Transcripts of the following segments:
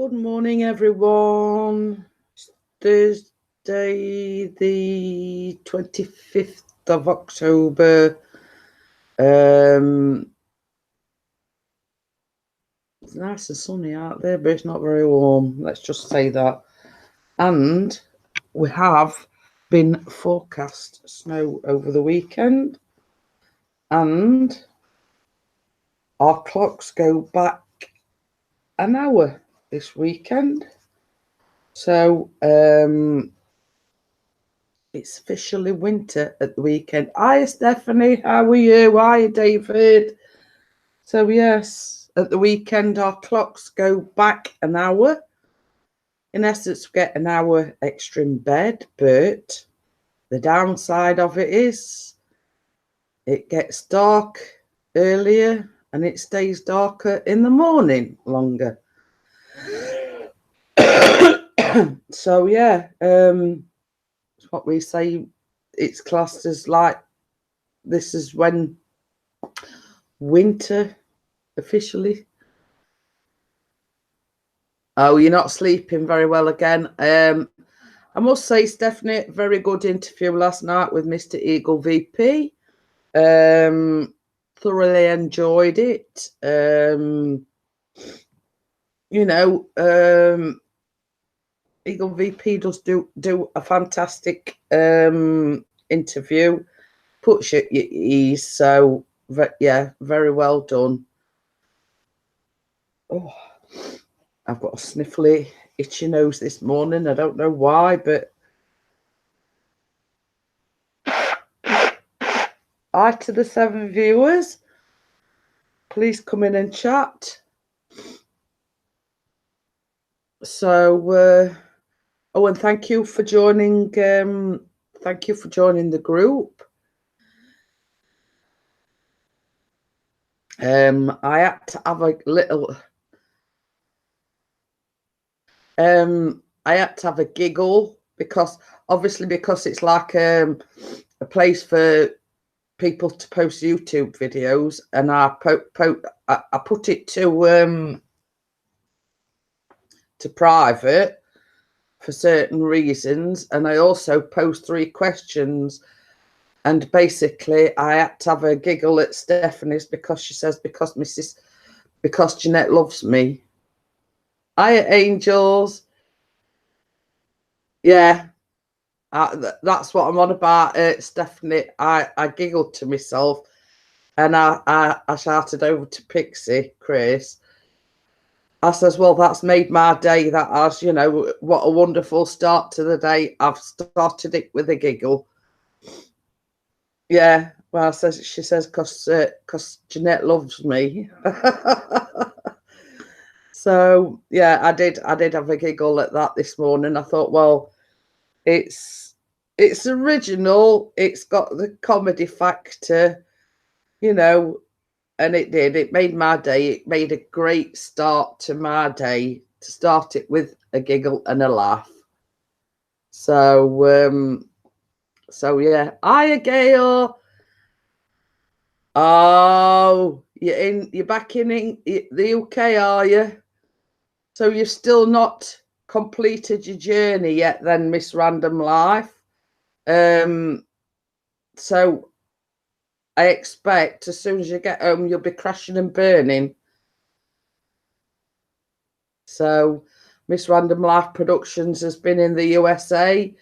Good morning, everyone. It's Thursday, the 25th of October. It's nice and sunny out there, but it's not very warm. Let's just say that. And we have been forecast snow over the weekend. And our clocks go back an hour this weekend. So, it's officially winter at the weekend. Hi, Stephanie. How are you? Hi, David. So, yes, at the weekend, our clocks go back an hour. In essence, we get an hour extra in bed, but the downside of it is it gets dark earlier and it stays darker in the morning longer. So, yeah, it's what we say. It's classed as like this is when winter officially. Oh, you're not sleeping very well again. I must say, Stephanie, very good interview last night with Mr. Eagle VP. Thoroughly enjoyed it. Eagle VP does do a fantastic interview. Puts you at your ease. So, yeah, very well done. Oh, I've got a sniffly, itchy nose this morning. I don't know why, but hi to the 7 viewers. Please come in and chat. So, and thank you for joining. Thank you for joining the group. I had to have a little. I had to have a giggle because it's like a place for people to post YouTube videos, and I put it to private for certain reasons, and I also post 3 questions. And basically, I had to have a giggle at Stephanie's because she says because Jeanette loves me. Hiya, angels. Yeah, that's what I'm on about, Stephanie. I giggled to myself, and I shouted over to Pixie, Chris. I says, well, that's made my day. That has, what a wonderful start to the day. I've started it with a giggle. Yeah, well, she says, because Jeanette loves me. So, yeah, I did have a giggle at that this morning. I thought, well, it's original. It's got the comedy factor, and it did. It made my day. It made a great start to my day to start it with a giggle and a laugh. So, yeah. Hiya, Gail. Oh, you're back in the UK, are you? So you've still not completed your journey yet then, Miss Random Life. So I expect as soon as you get home, you'll be crashing and burning. So Miss Random Life Productions has been in the USA.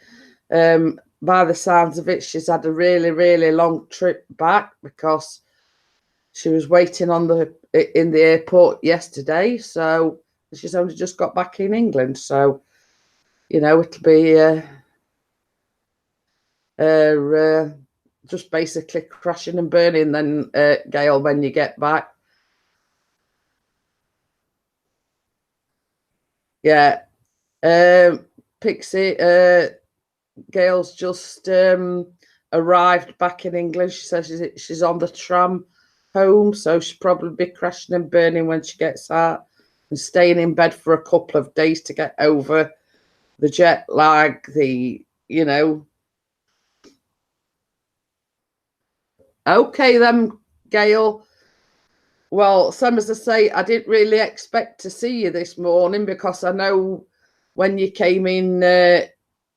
By the sounds of it, she's had a really, really long trip back because she was waiting in the airport yesterday. So she's only just got back in England. So, it'll be just basically crashing and burning then, Gail, when you get back. Yeah. Pixie, Gail's just arrived back in England. She says she's on the tram home, so she'll probably be crashing and burning when she gets out and staying in bed for a couple of days to get over the jet lag, Okay then, Gail. Well, some as I say, I didn't really expect to see you this morning because I know when you came in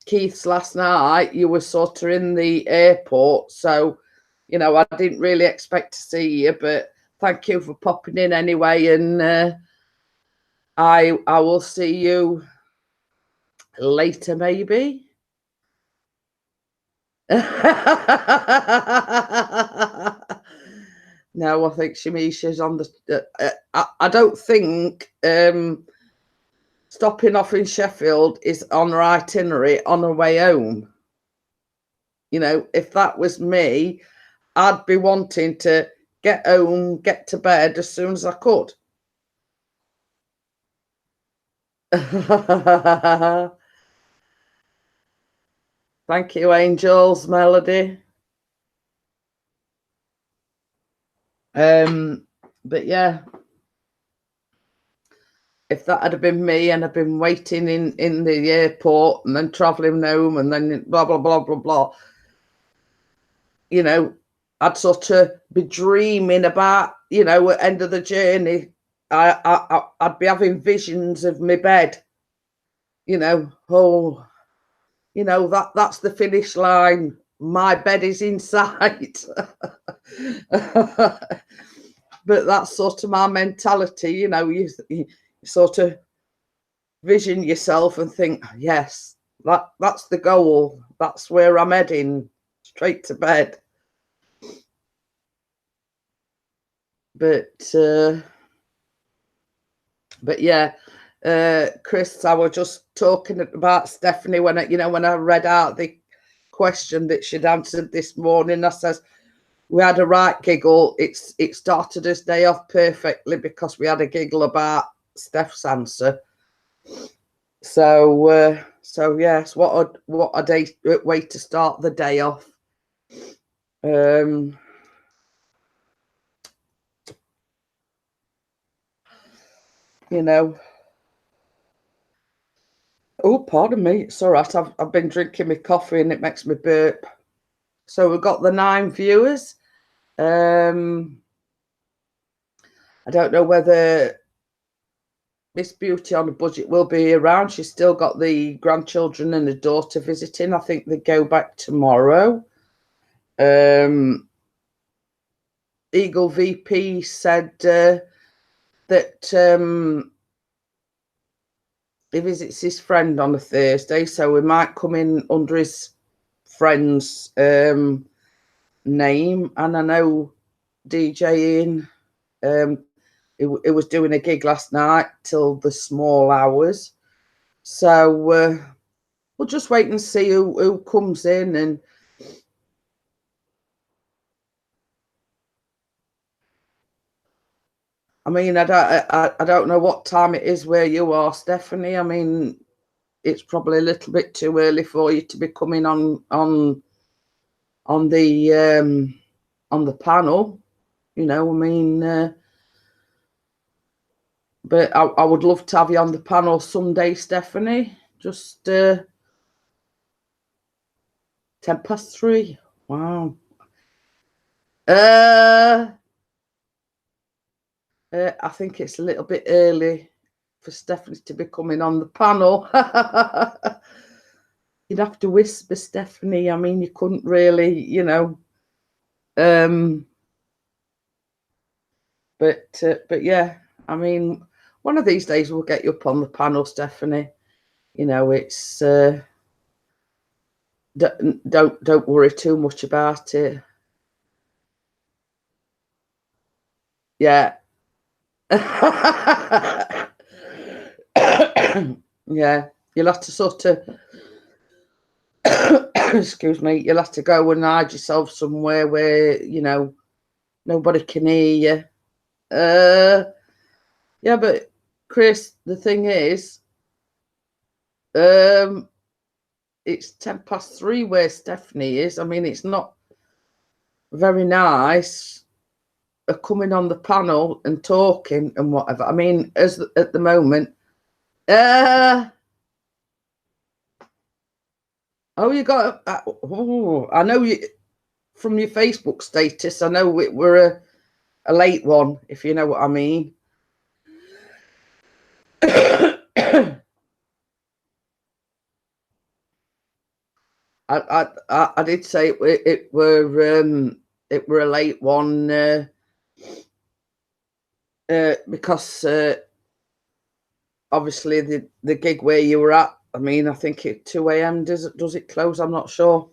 Keith's last night, you were sort of in the airport. So, you know, I didn't really expect to see you, but thank you for popping in anyway. And I will see you later, maybe. No, I think Shamisha's on the. I don't think stopping off in Sheffield is on her itinerary on her way home. You know, if that was me, I'd be wanting to get home, get to bed as soon as I could. Thank you, Angels, Melody. But yeah, if that had been me and I'd been waiting in the airport and then traveling home and then blah blah blah blah blah, you know, I'd sort of be dreaming about, you know, at the end of the journey, I'd be having visions of my bed, you know. Oh, you know, that's the finish line. My bed is in sight. But that's sort of my mentality, you know. You sort of vision yourself and think, yes, that's the goal. That's where I'm heading, straight to bed. But yeah, Chris, I was just talking about Stephanie when I read out the question that she'd answered this morning. I says we had a right giggle. It started his day off perfectly because we had a giggle about Steph's answer. So yes, what a way to start the day off. You know. Oh, pardon me. It's all right. I've been drinking my coffee and it makes me burp. So we've got the 9 viewers. I don't know whether Miss Beauty on a Budget will be around. She's still got the grandchildren and the daughter visiting. I think they go back tomorrow. Eagle VP said that he visits his friend on a Thursday, so we might come in under his friend's name. And I know DJing, it was doing a gig last night till the small hours. So we'll just wait and see who comes in. And I mean, I don't know what time it is where you are, Stephanie. I mean, it's probably a little bit too early for you to be coming on the panel. You know, I mean, but I would love to have you on the panel someday, Stephanie. Just 3:10. Wow. I think it's a little bit early for Stephanie to be coming on the panel. You'd have to whisper, Stephanie. I mean, you couldn't really, you know. But yeah, I mean, one of these days we'll get you up on the panel, Stephanie. You know, it's don't worry too much about it. Yeah. Yeah, you'll have to sort of excuse me, you'll have to go and hide yourself somewhere where, you know, nobody can hear you. Yeah, but Chris, the thing is, it's 3:10 where Stephanie is. I mean, it's not very nice coming on the panel and talking and whatever. I mean, as at the moment, oh, you got. Oh, I know you from your Facebook status. I know it were a late one, if you know what I mean. I did say it were a late one because obviously the gig where you were at. I mean, I think at 2 a.m. does it close? I'm not sure.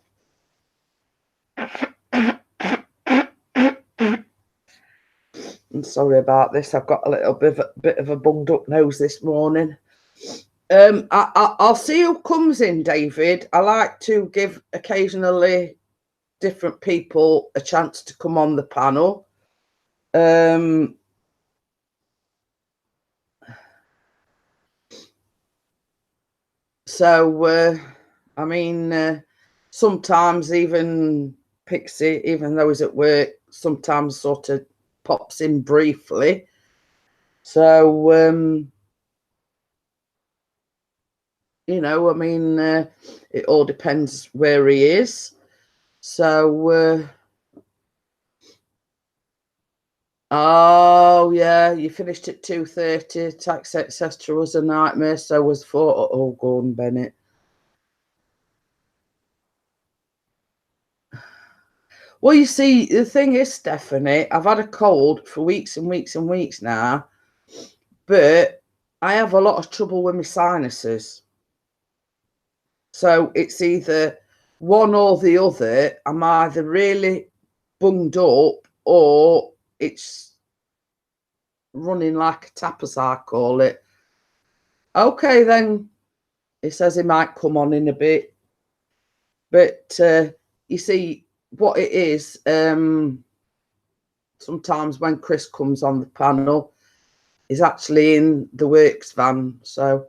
I'm sorry about this. I've got a little bit of a bunged up nose this morning. I'll see who comes in, David. I like to give occasionally different people a chance to come on the panel. So I mean, sometimes even Pixie, even though he's at work, sometimes sort of pops in briefly. So you know, I mean, it all depends where he is. So oh yeah, you finished at 2:30. Tax etc. was a nightmare. So was for Gordon Bennett. Well, you see, the thing is, Stephanie, I've had a cold for weeks and weeks and weeks now, but I have a lot of trouble with my sinuses. So it's either one or the other. I'm either really bunged up or it's running like a tap, as I call it. Okay, then he says he might come on in a bit. But you see, what it is, sometimes when Chris comes on the panel, he's actually in the works van. So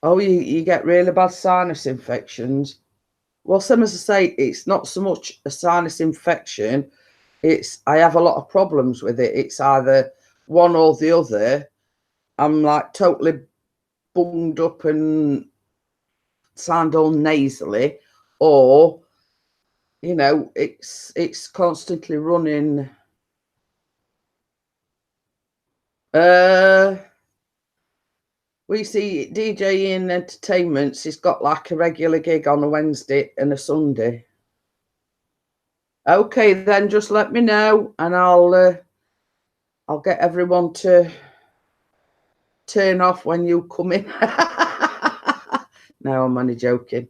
oh, you get really bad sinus infections. Well, some as I say, it's not so much a sinus infection. It's I have a lot of problems with it. It's either one or the other. I'm like totally bunged up and sound all nasally, or you know, it's constantly running. We see DJ in entertainments. He's got like a regular gig on a Wednesday and a Sunday. Okay, then just let me know, and I'll get everyone to turn off when you come in. No, I'm only joking.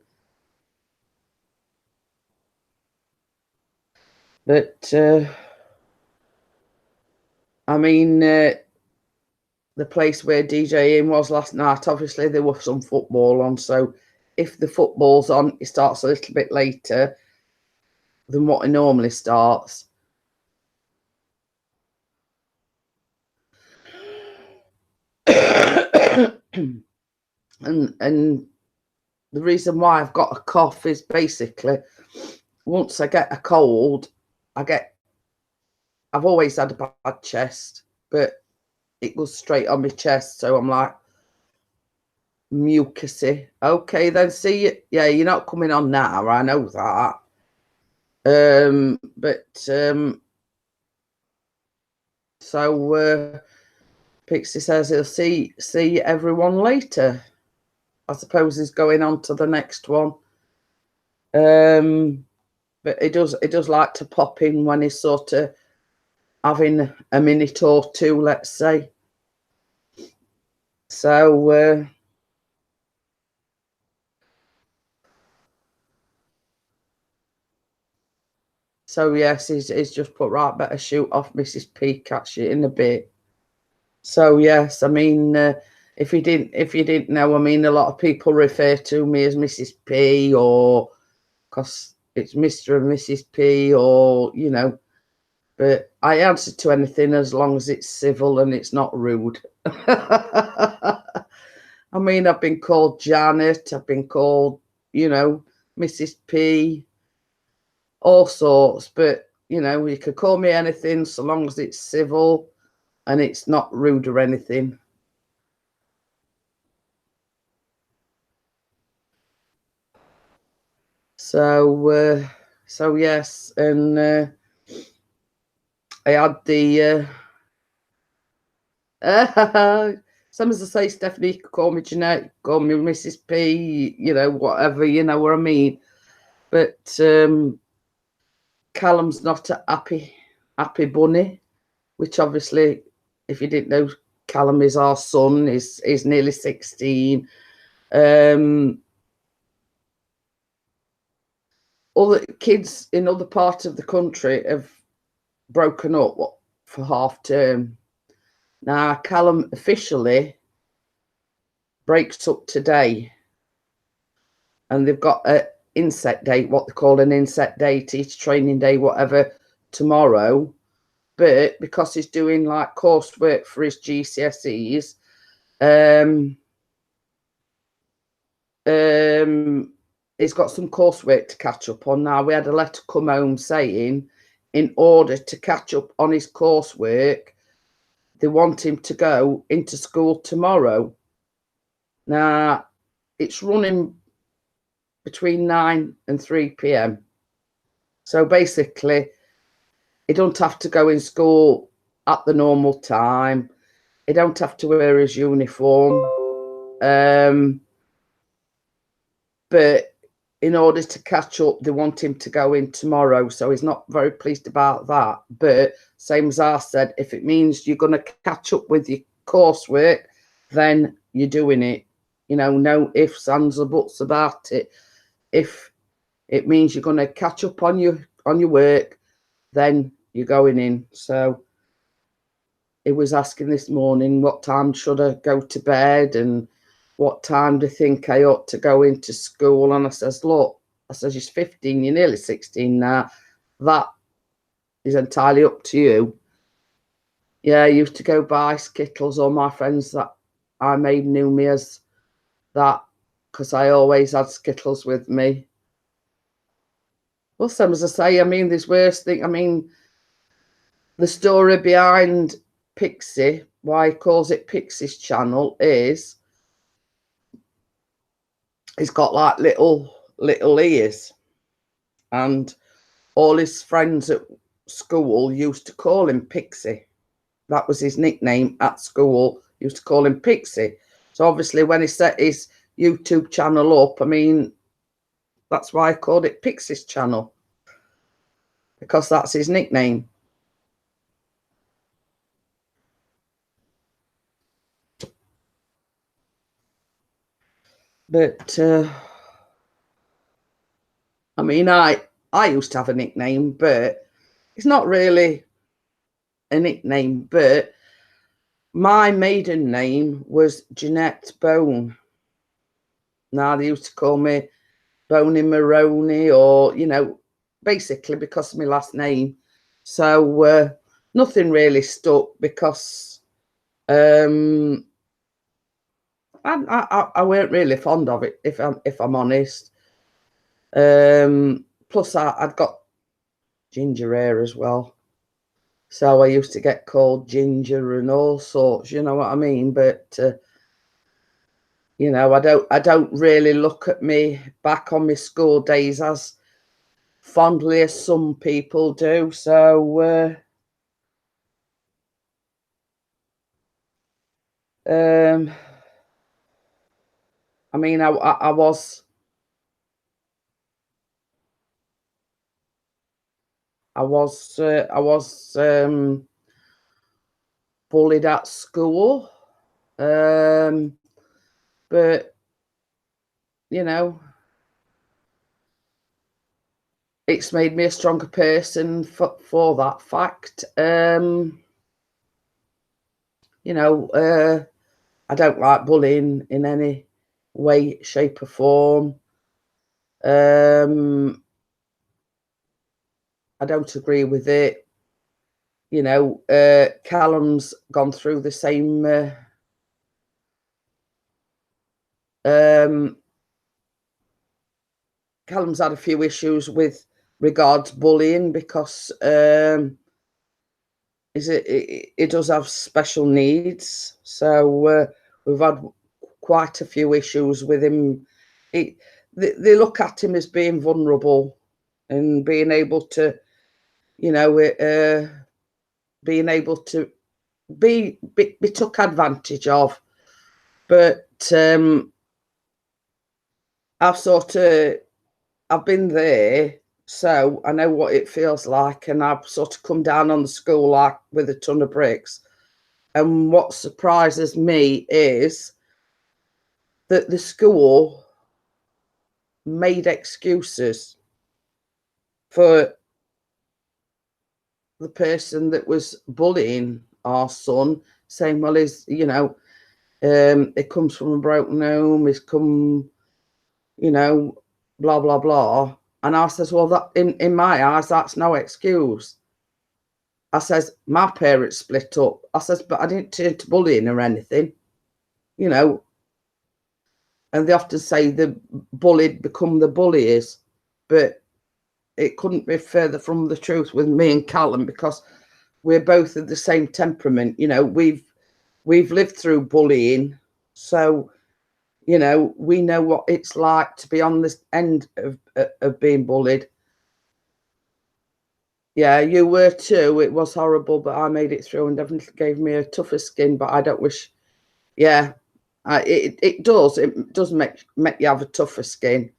But I mean, the place where DJing was last night, obviously there was some football on. So if the football's on, it starts a little bit later than what it normally starts. and the reason why I've got a cough is basically once I get a cold, I've always had a bad chest, but it goes straight on my chest. So I'm like mucusy. Okay, then see you. Yeah, you're not coming on now. I know that. But so Pixie says he'll see everyone later. I suppose he's going on to the next one. But it does like to pop in when he's sort of having a minute or two, let's say. So so yes, he's just put right. Better shoot off, Mrs. P. Catch you in a bit. So yes, I mean, if you didn't know, I mean, a lot of people refer to me as Mrs. P, or because it's Mr. and Mrs. P, or you know. But I answer to anything as long as it's civil and it's not rude. I mean, I've been called Janet. I've been called, you know, Mrs. P, all sorts. But you know, you could call me anything so long as it's civil and it's not rude or anything. So yes, and I had the some as I say, Stephanie, you could call me Jeanette, call me Mrs. P, whatever, you know what I mean. But Callum's not a happy bunny, which obviously, if you didn't know, Callum is our son, is nearly 16. Other kids in other parts of the country have broken up for half term. Now Callum officially breaks up today, and they've got an inset date, what they call an inset day, teacher training day, whatever, tomorrow. But because he's doing like coursework for his GCSEs, he's got some coursework to catch up on. Now, we had a letter come home saying, in order to catch up on his coursework, they want him to go into school tomorrow. Now, it's running between 9 and 3 p.m. So basically, he don't have to go in school at the normal time. He don't have to wear his uniform. But in order to catch up, they want him to go in tomorrow. So he's not very pleased about that. But same as I said, if it means you're going to catch up with your coursework, then you're doing it. No ifs, ands, or buts about it. If it means you're going to catch up on your work, then you're going in. So he was asking this morning, what time should I go to bed, and what time do you think I ought to go into school? And I says, look, you're 15, you're nearly 16 now. That is entirely up to you. Yeah, I used to go buy Skittles. All my friends that I made knew me as that, because I always had Skittles with me. Well, same as I say, I mean, there's worse thing. I mean, the story behind Pixie, why he calls it Pixie's channel, is he's got like little ears, and all his friends at school used to call him Pixie. That was his nickname at school. Used to call him Pixie. So obviously when he set his YouTube channel up, I mean, that's why I called it Pixie's channel, because that's his nickname. But I mean, I used to have a nickname, but it's not really a nickname. But my maiden name was Jeanette Bone. Now, they used to call me Boney Maroney, or, basically because of my last name. So nothing really stuck, because I weren't really fond of it, if I'm honest. Plus, I'd got ginger hair as well. So I used to get called Ginger and all sorts, you know what I mean? But I don't really look at me back on my school days as fondly as some people do. So I mean, I was bullied at school, but it's made me a stronger person for that fact. I don't like bullying in any way, shape, or form. I don't agree with it. Callum's gone through the same Callum's had a few issues with regards bullying, because he does have special needs. So we've had quite a few issues with him. they look at him as being vulnerable and being able to, you know, being able to be took advantage of. But I've been there, so I know what it feels like, and I've sort of come down on the school like with a ton of bricks. And what surprises me is that the school made excuses for the person that was bullying our son, saying, well, he's, you know, it comes from a broken home, he's come, you know, blah, blah, blah. And I says, well, that in my eyes, that's no excuse. I says, my parents split up. I says, but I didn't turn to bullying or anything, you know. And they often say the bullied become the bullies, but it couldn't be further from the truth with me and Callum, because we're both of the same temperament. You know, we've lived through bullying, so, you know, we know what it's like to be on this end of being bullied. Yeah, you were too. It was horrible, but I made it through and definitely gave me a tougher skin. But I don't wish. Yeah, it does. It does make you have a tougher skin.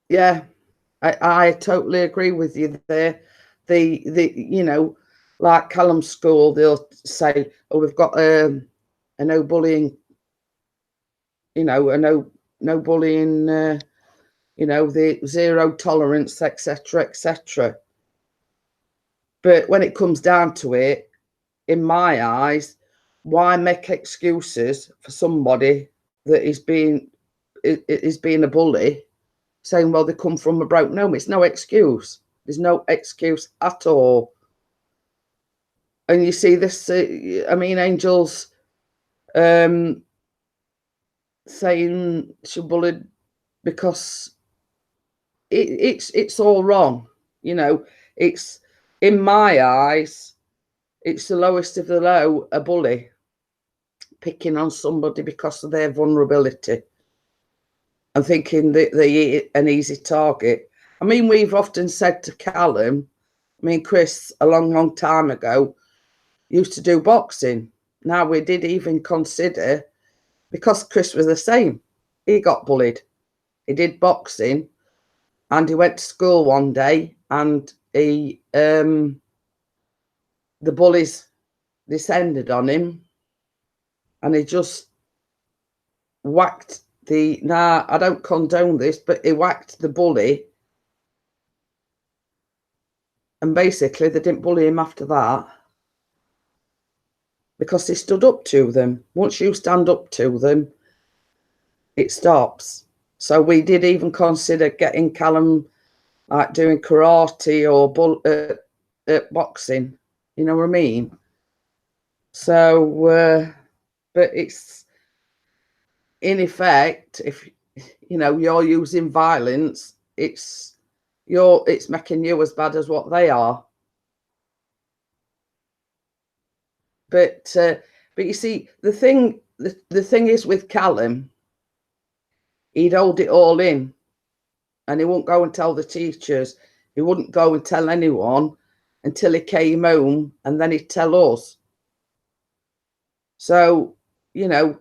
Yeah, I totally agree with you there. The you know, like Callum's school, they'll say, "Oh, we've got a no bullying." You know, a no bullying. You know, the zero tolerance, etc., etc. But when it comes down to it, in my eyes, why make excuses for somebody that is being a bully, saying, well, they come from a broken home? It's no excuse. There's no excuse at all. And you see this, I mean, Angel's saying she bullied because it's all wrong. You know, it's, in my eyes, it's the lowest of the low, a bully picking on somebody because of their vulnerability and thinking that they're an easy target. I mean, we've often said to Callum, I mean, Chris, a long, long time ago, used to do boxing. Now, we did even consider, because Chris was the same, he got bullied. He did boxing and he went to school one day and he, the bullies descended on him and he just whacked now I don't condone this, but he whacked the bully, and basically they didn't bully him after that because he stood up to them. Once you stand up to them, it stops. So we did even consider getting Callum like doing karate or boxing, you know what I mean? So but it's, in effect, if you know you're using violence, it's making you as bad as what they are. But you see, the thing is with Callum, he'd hold it all in, and he wouldn't go and tell the teachers. He wouldn't go and tell anyone until he came home, and then he'd tell us. So, you know,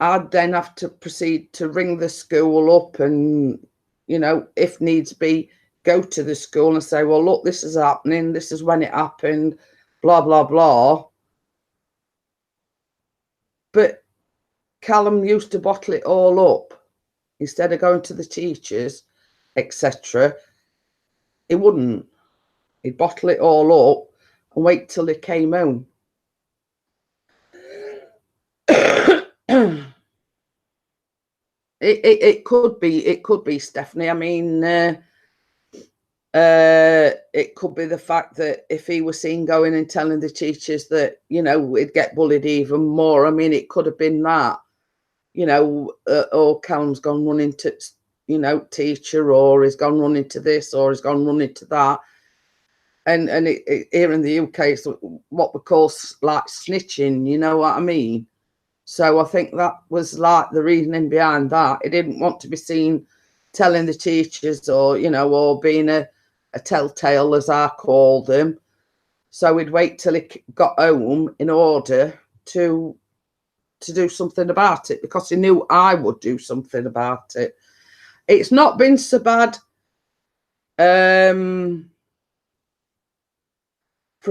I'd then have to proceed to ring the school up and, you know, if needs be, go to the school and say, well, look, this is happening. This is when it happened, blah, blah, blah. But Callum used to bottle it all up. Instead of going to the teachers, etc., he wouldn't. He'd bottle it all up and wait till he came home. It could be Stephanie. I mean, it could be the fact that if he was seen going and telling the teachers that, you know, he'd get bullied even more. I mean, it could have been that, you know, or Callum's gone running to, you know, teacher, or he's gone running to this, or he's gone running to that. and here in the UK, it's what we call like snitching. You know what I mean? So I think that was like the reasoning behind that. He didn't want to be seen telling the teachers, or or being a telltale, as I called him. So he'd wait till he got home in order to do something about it, because he knew I would do something about it. It's not been so bad for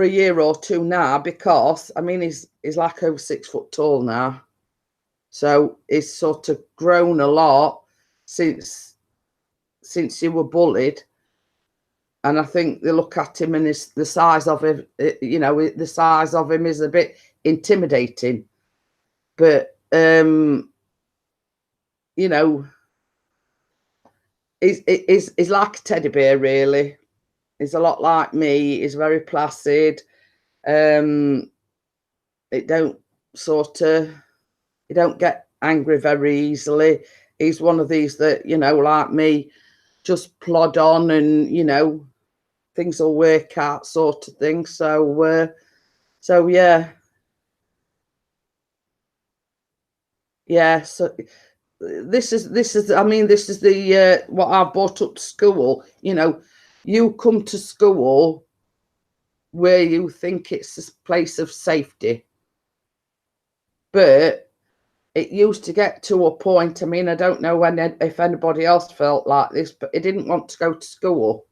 a year or two now, because I mean he's like over 6 foot tall now, so he's sort of grown a lot since he were bullied. And I think they look at him, and the size of him, the size of him is a bit intimidating. But he's like a teddy bear, really. He's a lot like me. He's very placid. It don't he don't get angry very easily. He's one of these that, like me, just plod on, and things will work out, sort of thing. So yeah. So this is I mean, this is the what I've brought up to school. You come to school where you think it's a place of safety, but it used to get to a point. I mean, I don't know if anybody else felt like this, but he didn't want to go to school.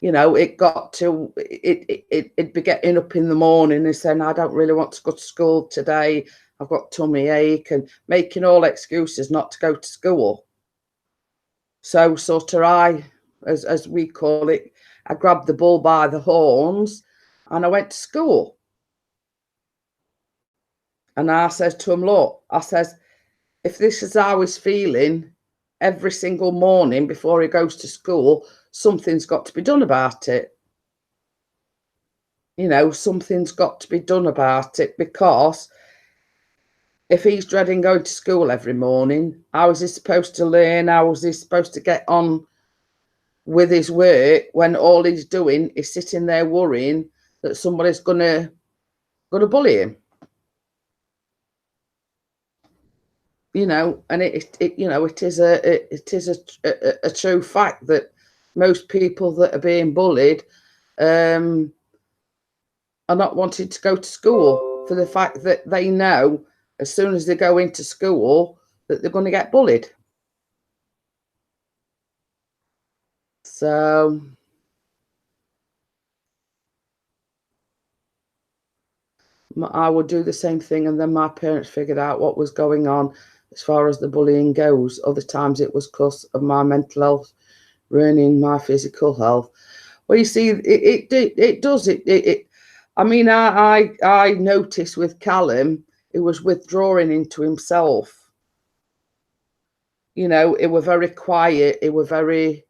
It got to it'd be getting up in the morning and saying, I don't really want to go to school today, I've got tummy ache, and making all excuses not to go to school. So sort of as we call it, I grabbed the bull by the horns and I went to school. And I says to him, look, I says, if this is how he's feeling every single morning before he goes to school, something's got to be done about it. Something's got to be done about it, because if he's dreading going to school every morning, how is he supposed to learn? How is he supposed to get on with his work when all he's doing is sitting there worrying that somebody's gonna bully him? And it is a true fact that most people that are being bullied are not wanting to go to school, for the fact that they know as soon as they go into school that they're going to get bullied. So I would do the same thing, and then my parents figured out what was going on as far as the bullying goes. Other times it was because of my mental health ruining my physical health. Well, you see, it does. I mean, I noticed with Callum, he was withdrawing into himself. He were very quiet. He were very,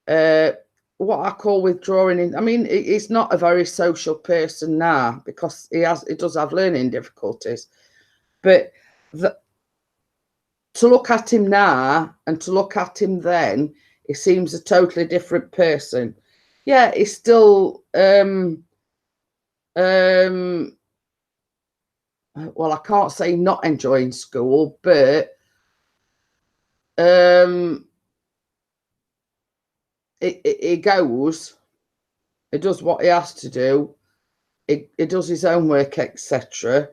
what I call withdrawing in. I mean, he's not a very social person now, because he does have learning difficulties. But to look at him now and to look at him then, he seems a totally different person. Yeah, he's still well, I can't say not enjoying school, but he goes, he does what he has to do, he does his own work, etc.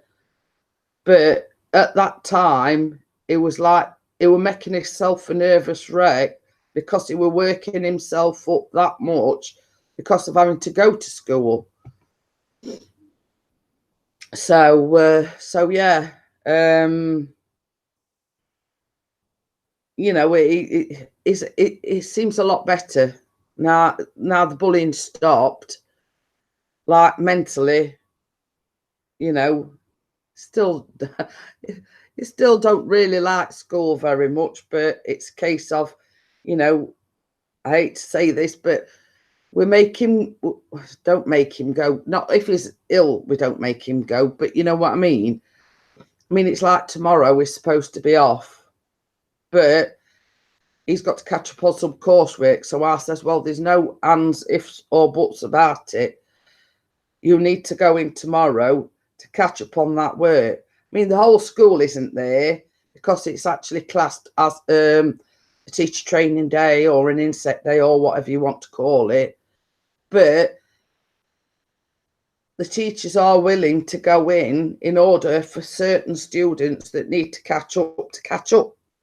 But at that time, it was like he were making himself a nervous wreck, because he were working himself up that much because of having to go to school. So yeah, it seems a lot better now the bullying stopped. Like mentally, still you still don't really like school very much, but it's a case of, I hate to say this, but don't make him go. Not if he's ill, we don't make him go, but you know what I mean? I mean, it's like tomorrow we're supposed to be off, but he's got to catch up on some coursework. So I says, well, there's no ands, ifs or buts about it. You need to go in tomorrow to catch up on that work. I mean, the whole school isn't there because it's actually classed as a teacher training day or an inset day or whatever you want to call it. But the teachers are willing to go in order for certain students that need to catch up,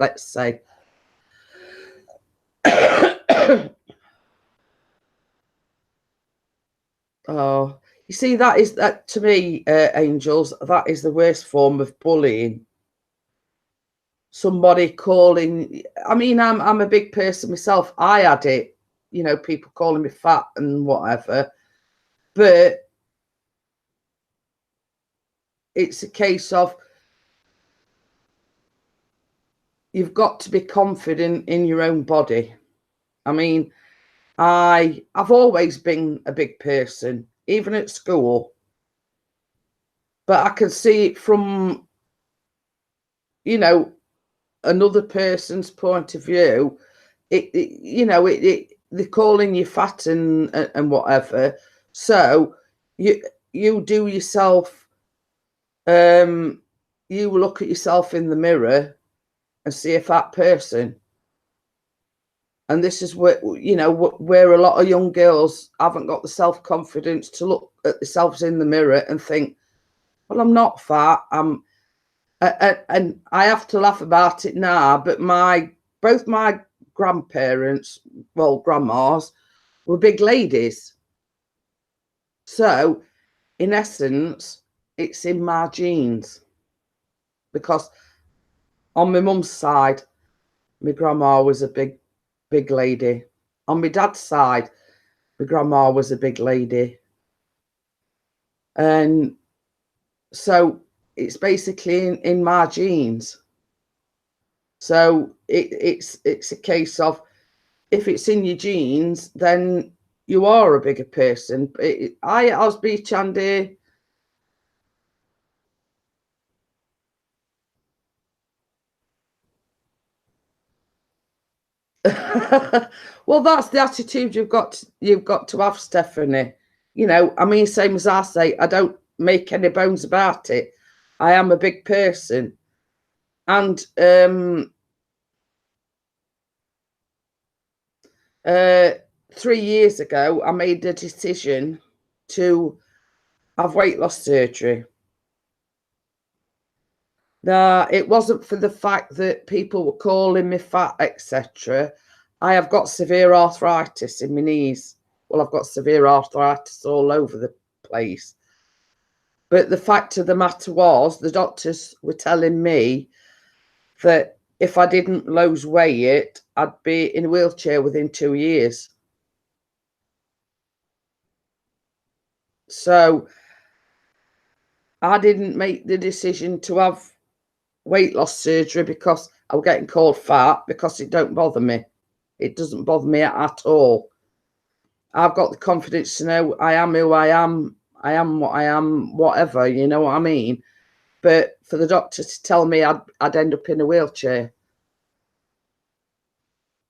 let's say. Oh, you see, that to me, Angels, that is the worst form of bullying. Somebody calling, I mean, I'm a big person myself. I had it, people calling me fat and whatever. But it's a case of you've got to be confident in your own body. I mean, I've always been a big person, even at school. But I can see it from, another person's point of view. They're calling you fat and whatever. So you do yourself, you look at yourself in the mirror and see a fat person. And this is where, where a lot of young girls haven't got the self-confidence to look at themselves in the mirror and think, well, I'm not fat. And I have to laugh about it now, but both my grandparents, well, grandmas, were big ladies. So, in essence, it's in my genes. Because on my mum's side, my grandma was a big lady. On my dad's side, my grandma was a big lady. And so it's basically in my genes. So it's a case of, if it's in your genes, then you are a bigger person. I was beach Andy. Well, that's the attitude you've got to have, Stephanie. I mean, same as I say, I don't make any bones about it. I am a big person. And 3 years ago, I made a decision to have weight loss surgery. Now, it wasn't for the fact that people were calling me fat, etc. I have got severe arthritis in my knees. Well, I've got severe arthritis all over the place. But the fact of the matter was, the doctors were telling me that if I didn't lose weight, I'd be in a wheelchair within 2 years. So I didn't make the decision to have weight loss surgery because I was getting called fat, because it don't bother me. It doesn't bother me at all. I've got the confidence to know I am who I am. I am what I am, whatever, you know what I mean? But for the doctor to tell me I'd end up in a wheelchair,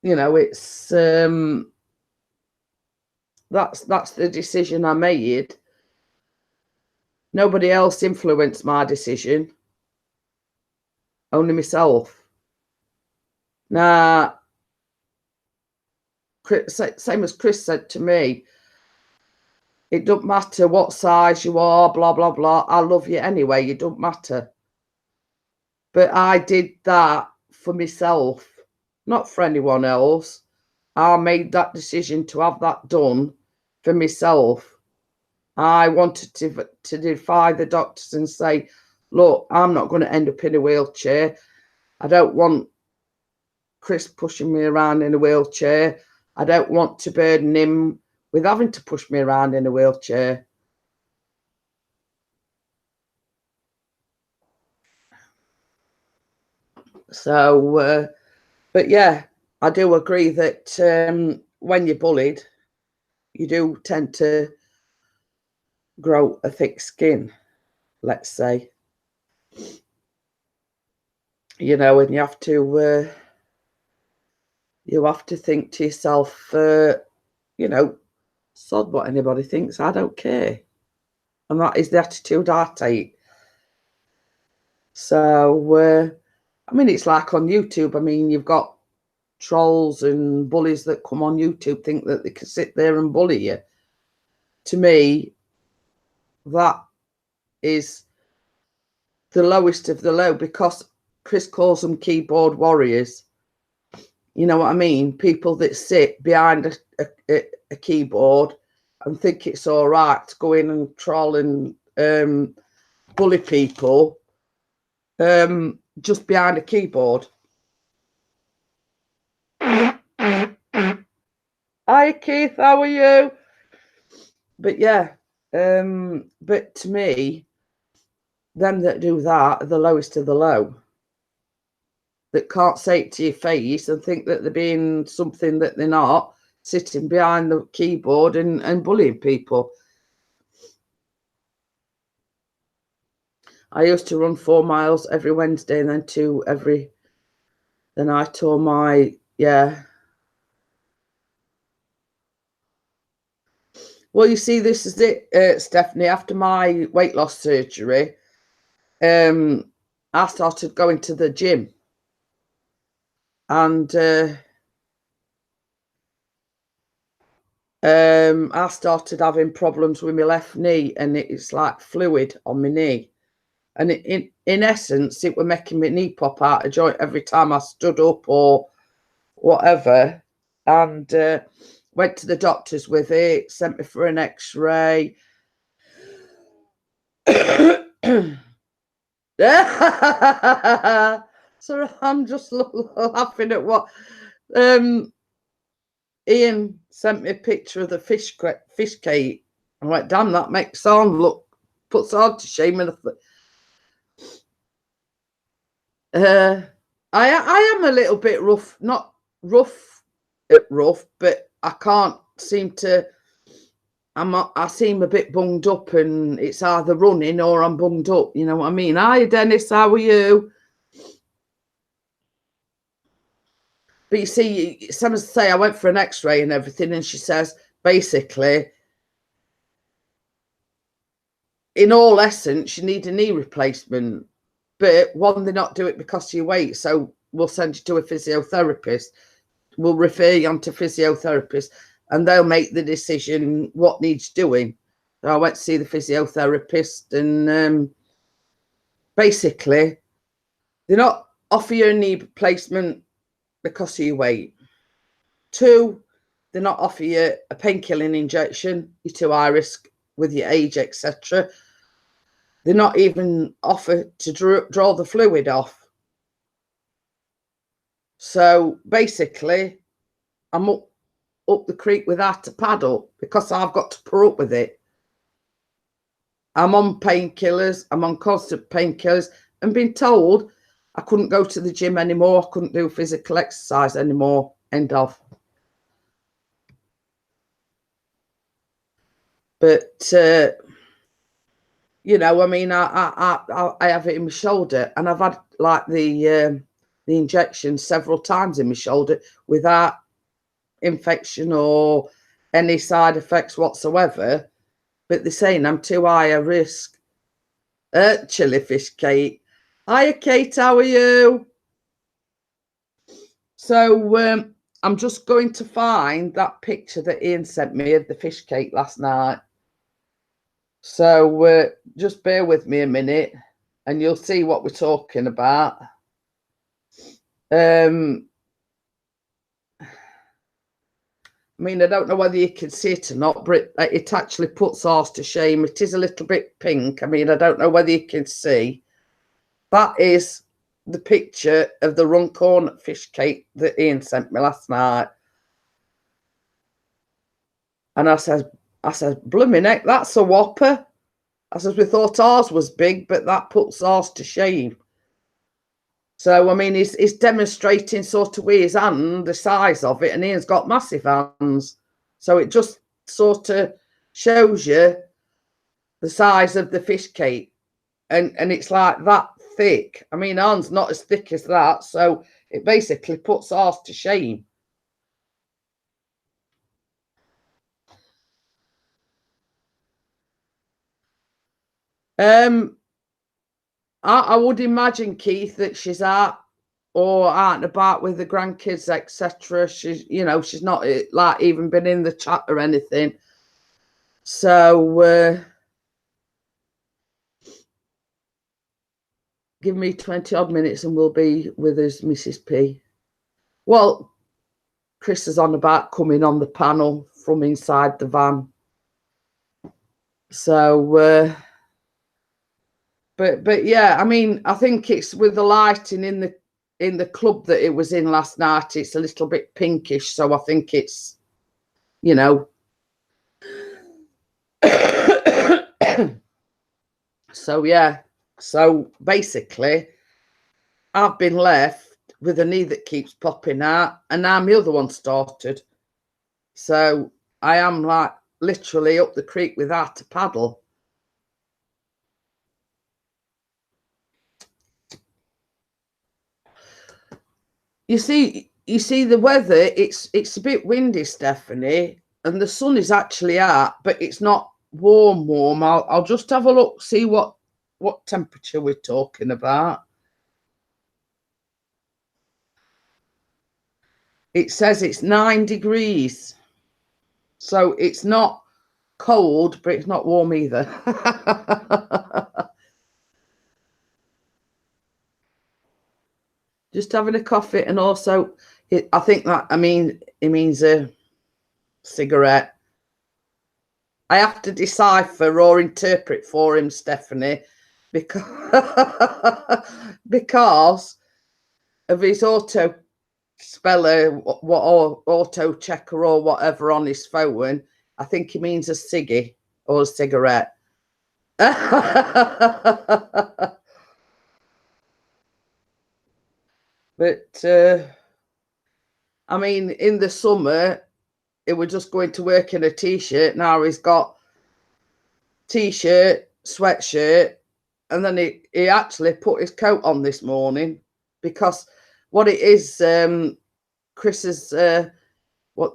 it's that's the decision I made. Nobody else influenced my decision, only myself. Now, same as Chris said to me, it don't matter what size you are, blah, blah, blah. I love you anyway. It don't matter. But I did that for myself, not for anyone else. I made that decision to have that done for myself. I wanted to defy the doctors and say, look, I'm not going to end up in a wheelchair. I don't want Chris pushing me around in a wheelchair. I don't want to burden him with having to push me around in a wheelchair. So, but yeah, I do agree that when you're bullied, you do tend to grow a thick skin, let's say. And you have to you have to think to yourself, you know, sod what anybody thinks, I don't care. And that is the attitude I take. So, I mean, it's like on YouTube. I mean, you've got trolls and bullies that come on YouTube, think that they can sit there and bully you. To me, that is the lowest of the low, because Chris calls them keyboard warriors. You know what I mean? People that sit behind a keyboard and think it's all right to go in and troll and bully people just behind a keyboard. Hi Keith, how are you? But yeah, but to me, them that do that are the lowest of the low. That can't say it to your face and think that they're being something that they're not, sitting behind the keyboard and bullying people. I used to run 4 miles every Wednesday and then 2 every. Then I tore my, yeah. Well, you see, this is it, Stephanie. After my weight loss surgery, I started going to the gym. And I started having problems with my left knee, and it's like fluid on my knee. And in essence, it were making my knee pop out of joint every time I stood up or whatever. And went to the doctors with it, sent me for an x-ray. So I'm just laughing at what Ian sent me a picture of the fish cake. I went, damn, that makes on look, puts on to shame. And I am a little bit rough, not rough, but I can't seem to. I seem a bit bunged up, and it's either running or I'm bunged up. You know what I mean? Hi, Dennis. How are you? But you see, someone say I went for an X-ray and everything, and she says basically, in all essence, you need a knee replacement. But one, they not do it because of your weight, so we'll send you to a physiotherapist. We'll refer you on to physiotherapist, and they'll make the decision what needs doing. So I went to see the physiotherapist, and basically, they're not offer you a knee replacement because of your weight. 2, they're not offer you a painkilling injection. You're too high risk with your age, etc. They're not even offer to draw the fluid off. So basically, I'm up the creek without a paddle because I've got to put up with it. I'm on painkillers. I'm on constant painkillers, and been told I couldn't go to the gym anymore. I couldn't do physical exercise anymore. End of. But you know, I mean, I have it in my shoulder, and I've had like the injection several times in my shoulder without infection or any side effects whatsoever. But they're saying I'm too high a risk. Chili fish Kate. Hiya, Kate. How are you? So I'm just going to find that picture that Ian sent me of the fish cake last night. So just bear with me a minute and you'll see what we're talking about. I mean, I don't know whether you can see it or not, but it actually puts ours to shame. It is a little bit pink. I mean, I don't know whether you can see. That is the picture of the Runcorn fish cake that Ian sent me last night. And I said, blooming heck, that's a whopper. I said, we thought ours was big, but that puts ours to shame. So, I mean, he's demonstrating sort of with his hand the size of it, and Ian's got massive hands. So it just sort of shows you the size of the fish cake. And it's like that thick. I mean, ours not as thick as that. So it basically puts ours to shame. Um, I would imagine, Keith, that she's out and about with the grandkids, etc. She's, she's not like even been in the chat or anything. So give me 20 odd minutes and we'll be with us, Mrs. P. Well, Chris is on about coming on the panel from inside the van. So, but yeah, I mean, I think it's with the lighting in the club that it was in last night. It's a little bit pinkish, so I think it's, So yeah. So basically, I've been left with a knee that keeps popping out, and now my other one started. So I am like literally up the creek without a paddle. You see the weather, it's a bit windy, Stephanie, and the sun is actually out, but it's not warm. I'll just have a look, see what temperature we're talking about. It says it's 9 degrees. So it's not cold, but it's not warm either. Just having a coffee, and also I think that it means a cigarette. I have to decipher or interpret for him, Stephanie, because because of his auto speller or auto checker or whatever on his phone. I think he means a ciggy or a cigarette. But I mean, in the summer, it was just going to work in a t-shirt. Now he's got t-shirt, sweatshirt, and then he actually put his coat on this morning, because what it is, Chris's what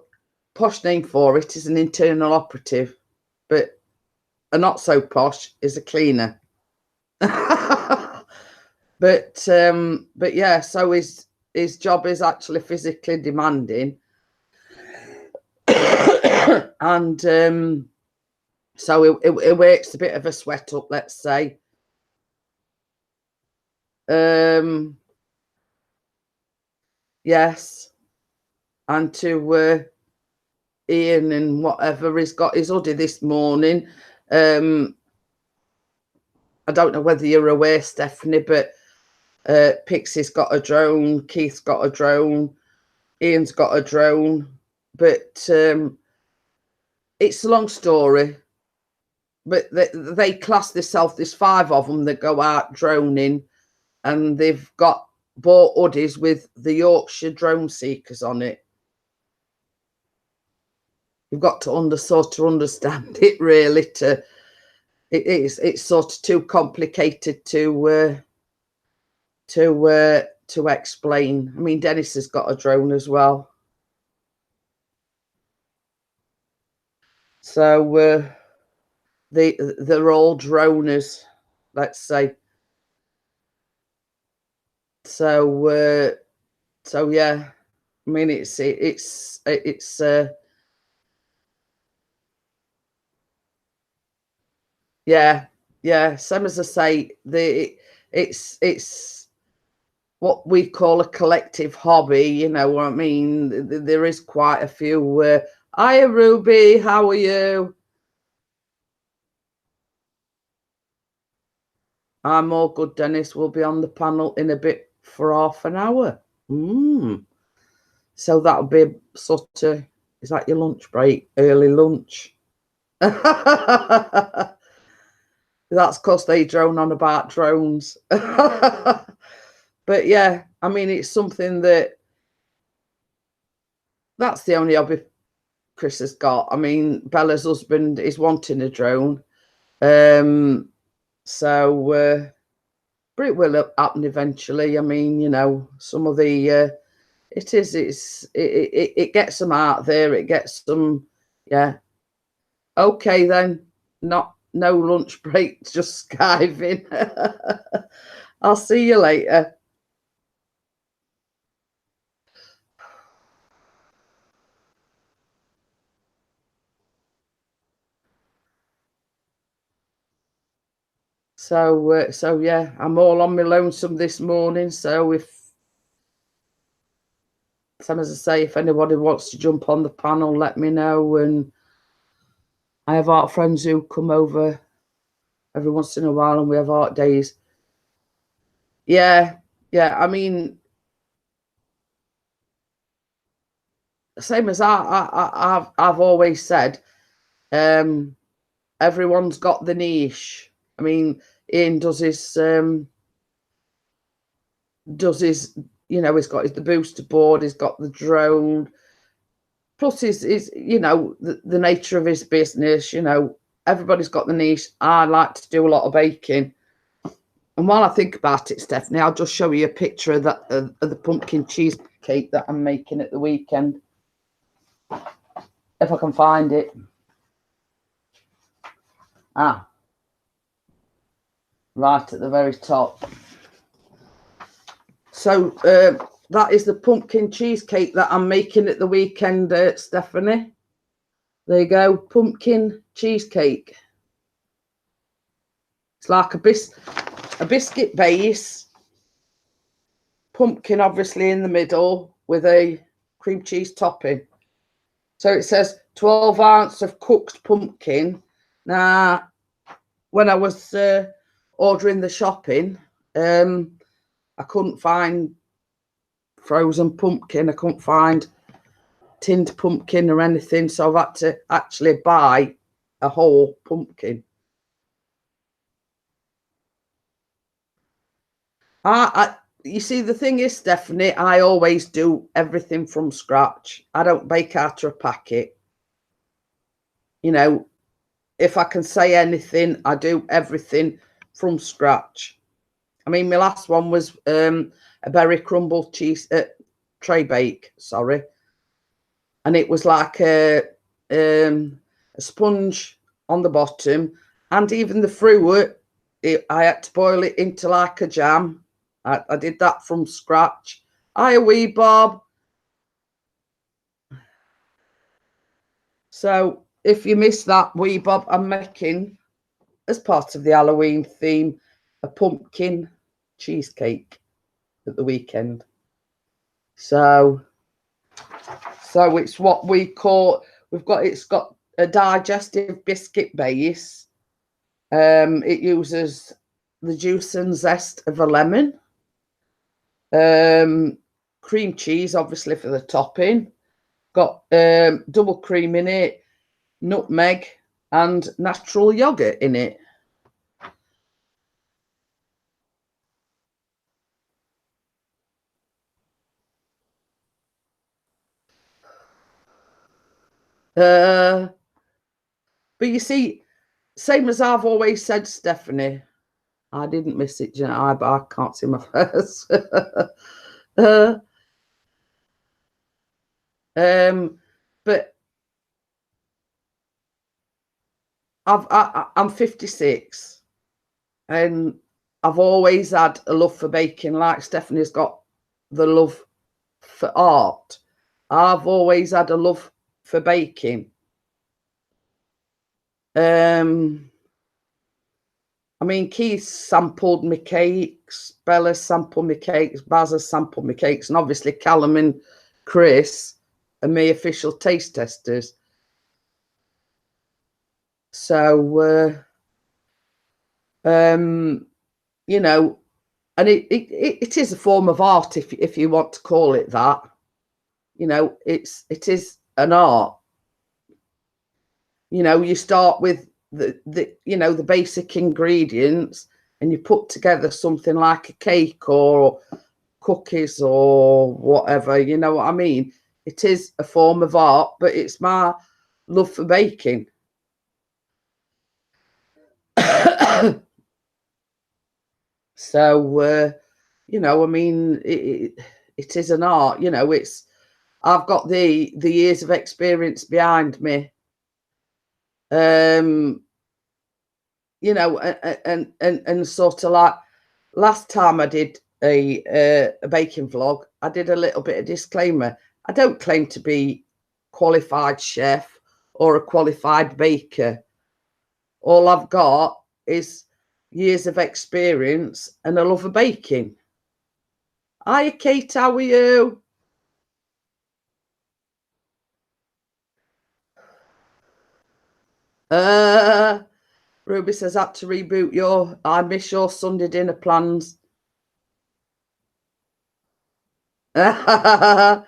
posh name for it is an internal operative, but a not so posh is a cleaner. But yeah, so his job is actually physically demanding. And so it wakes a bit of a sweat up, let's say. Yes. And to Ian and whatever, he's got his hoodie this morning. I don't know whether you're aware, Stephanie, but Pixie's got a drone, Keith's got a drone, Ian's got a drone, but it's a long story. But they class themselves, there's 5 of them that go out droning, and they've got bought hoodies with the Yorkshire Drone Seekers on it. You've got to sort of understand it, really. It's sort of too complicated to explain. I mean, Dennis has got a drone as well. So they're all droners, let's say. So yeah, I mean, it's yeah, same as I say, it's what we call a collective hobby, you know what I mean? There is quite a few. Hiya, Ruby, how are you? I'm all good, Dennis. We'll be on the panel in a bit for half an hour. So that'll be sort of, is that your lunch break? Early lunch? That's because they drone on about drones. But yeah, I mean, it's something that's the only hobby Chris has got. I mean, Bella's husband is wanting a drone. So but it will happen eventually. I mean, you know, some of the it gets them out there. It gets them, yeah. Okay then, not no lunch break, just skiving. I'll see you later. So yeah, I'm all on my lonesome this morning. So if, same as I say, if anybody wants to jump on the panel, let me know. And I have art friends who come over every once in a while, and we have art days. Yeah, yeah. I mean, same as I've always said. Everyone's got the niche. I mean, Ian does his he's got the booster board, he's got the drone, plus his the nature of his business. Everybody's got the niche. I like to do a lot of baking, and while I think about it, Stephanie, I'll just show you a picture of that of the pumpkin cheesecake that I'm making at the weekend, if I can find it. Right at the very top. So that is the pumpkin cheesecake that I'm making at the weekend, Stephanie. There you go, pumpkin cheesecake. It's like a biscuit base, pumpkin obviously in the middle with a cream cheese topping. So it says 12 ounces of cooked pumpkin. Now, when I was ordering the shopping, I couldn't find frozen pumpkin. I couldn't find tinned pumpkin or anything. So I've had to actually buy a whole pumpkin. You see, the thing is, Stephanie, I always do everything from scratch. I don't bake out of a packet. If I can say anything, I do everything from scratch. I mean, my last one was a berry crumble cheese tray bake, sorry. And it was like a sponge on the bottom, and even the fruit, I had to boil it into like a jam. I did that from scratch. Hiya, wee Bob. So if you missed that, wee Bob, I'm making, as part of the Halloween theme, a pumpkin cheesecake at the weekend. So it's what we call, it's got a digestive biscuit base. It uses the juice and zest of a lemon. Cream cheese, obviously, for the topping. Got double cream in it, nutmeg, and natural yogurt in it. But you see, same as I've always said, Stephanie, I didn't miss it, I can't see my face. But I'm 56, and I've always had a love for baking. Like Stephanie's got the love for art, I've always had a love for baking. I mean, Keith sampled my cakes, Bella sampled my cakes, Baz has sampled my cakes, and obviously Callum and Chris are my official taste testers. So, and it is a form of art, if you want to call it that. It is an art. You start with the basic ingredients, and you put together something like a cake or cookies or whatever. You know what I mean? It is a form of art, but it's my love for baking. So, I mean, it is an art. I've got the years of experience behind me. you know, and sort of like last time I did a baking vlog, I did a little bit of disclaimer. I don't claim to be qualified chef or a qualified baker. All I've got is years of experience and a love of baking. Hiya, Kate, how are you? Ruby says, had to reboot your, I miss your Sunday dinner plans. But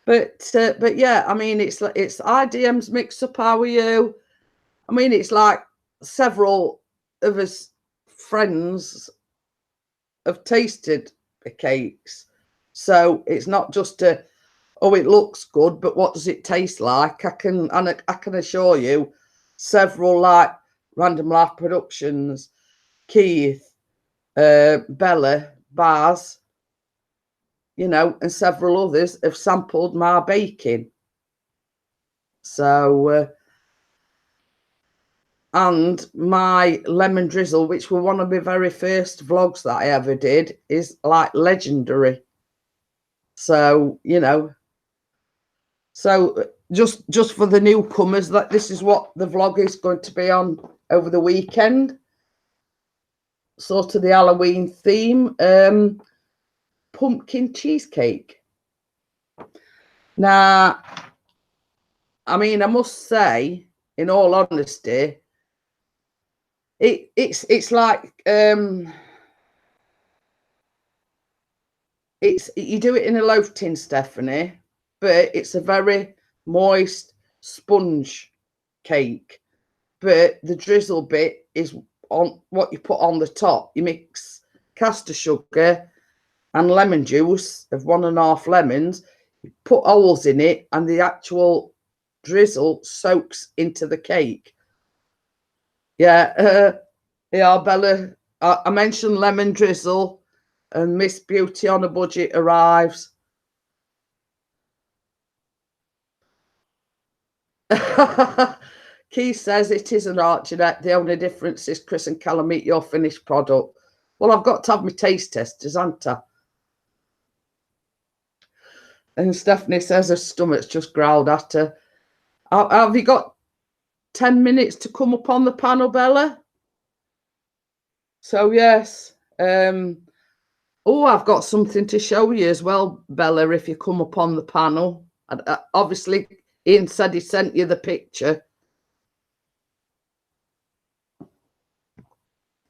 yeah, I mean, it's IDM's mix up. How are you? I mean, it's like several of us friends have tasted the cakes, so it's not just a, oh, it looks good, but what does it taste like? I can assure you, several like Random Life Productions, Keith, Bella, Baz, you know, and several others have sampled my baking. So, and my lemon drizzle, which were one of my very first vlogs that I ever did, is like legendary. So, you know, so just for the newcomers, that this is what the vlog is going to be on over the weekend. Sort of the Halloween theme, pumpkin cheesecake. Now, I mean, I must say, in all honesty, it's like it's, you do it in a loaf tin, Stephanie, but it's a very moist sponge cake. But the drizzle bit is on what you put on the top. You mix caster sugar and lemon juice of 1.5 lemons. You put holes in it, and the actual drizzle soaks into the cake. Yeah, yeah, Bella. I mentioned lemon drizzle, and Miss Beauty on a Budget arrives. Keith says it is an Archionette. The only difference is Chris and Callum eat your finished product. Well, I've got to have my taste testers, haven't I? And Stephanie says her stomach's just growled at her. Have you got 10 minutes to come up on the panel, Bella? So, yes. Oh, I've got something to show you as well, Bella, if you come up on the panel. Obviously, Ian said he sent you the picture.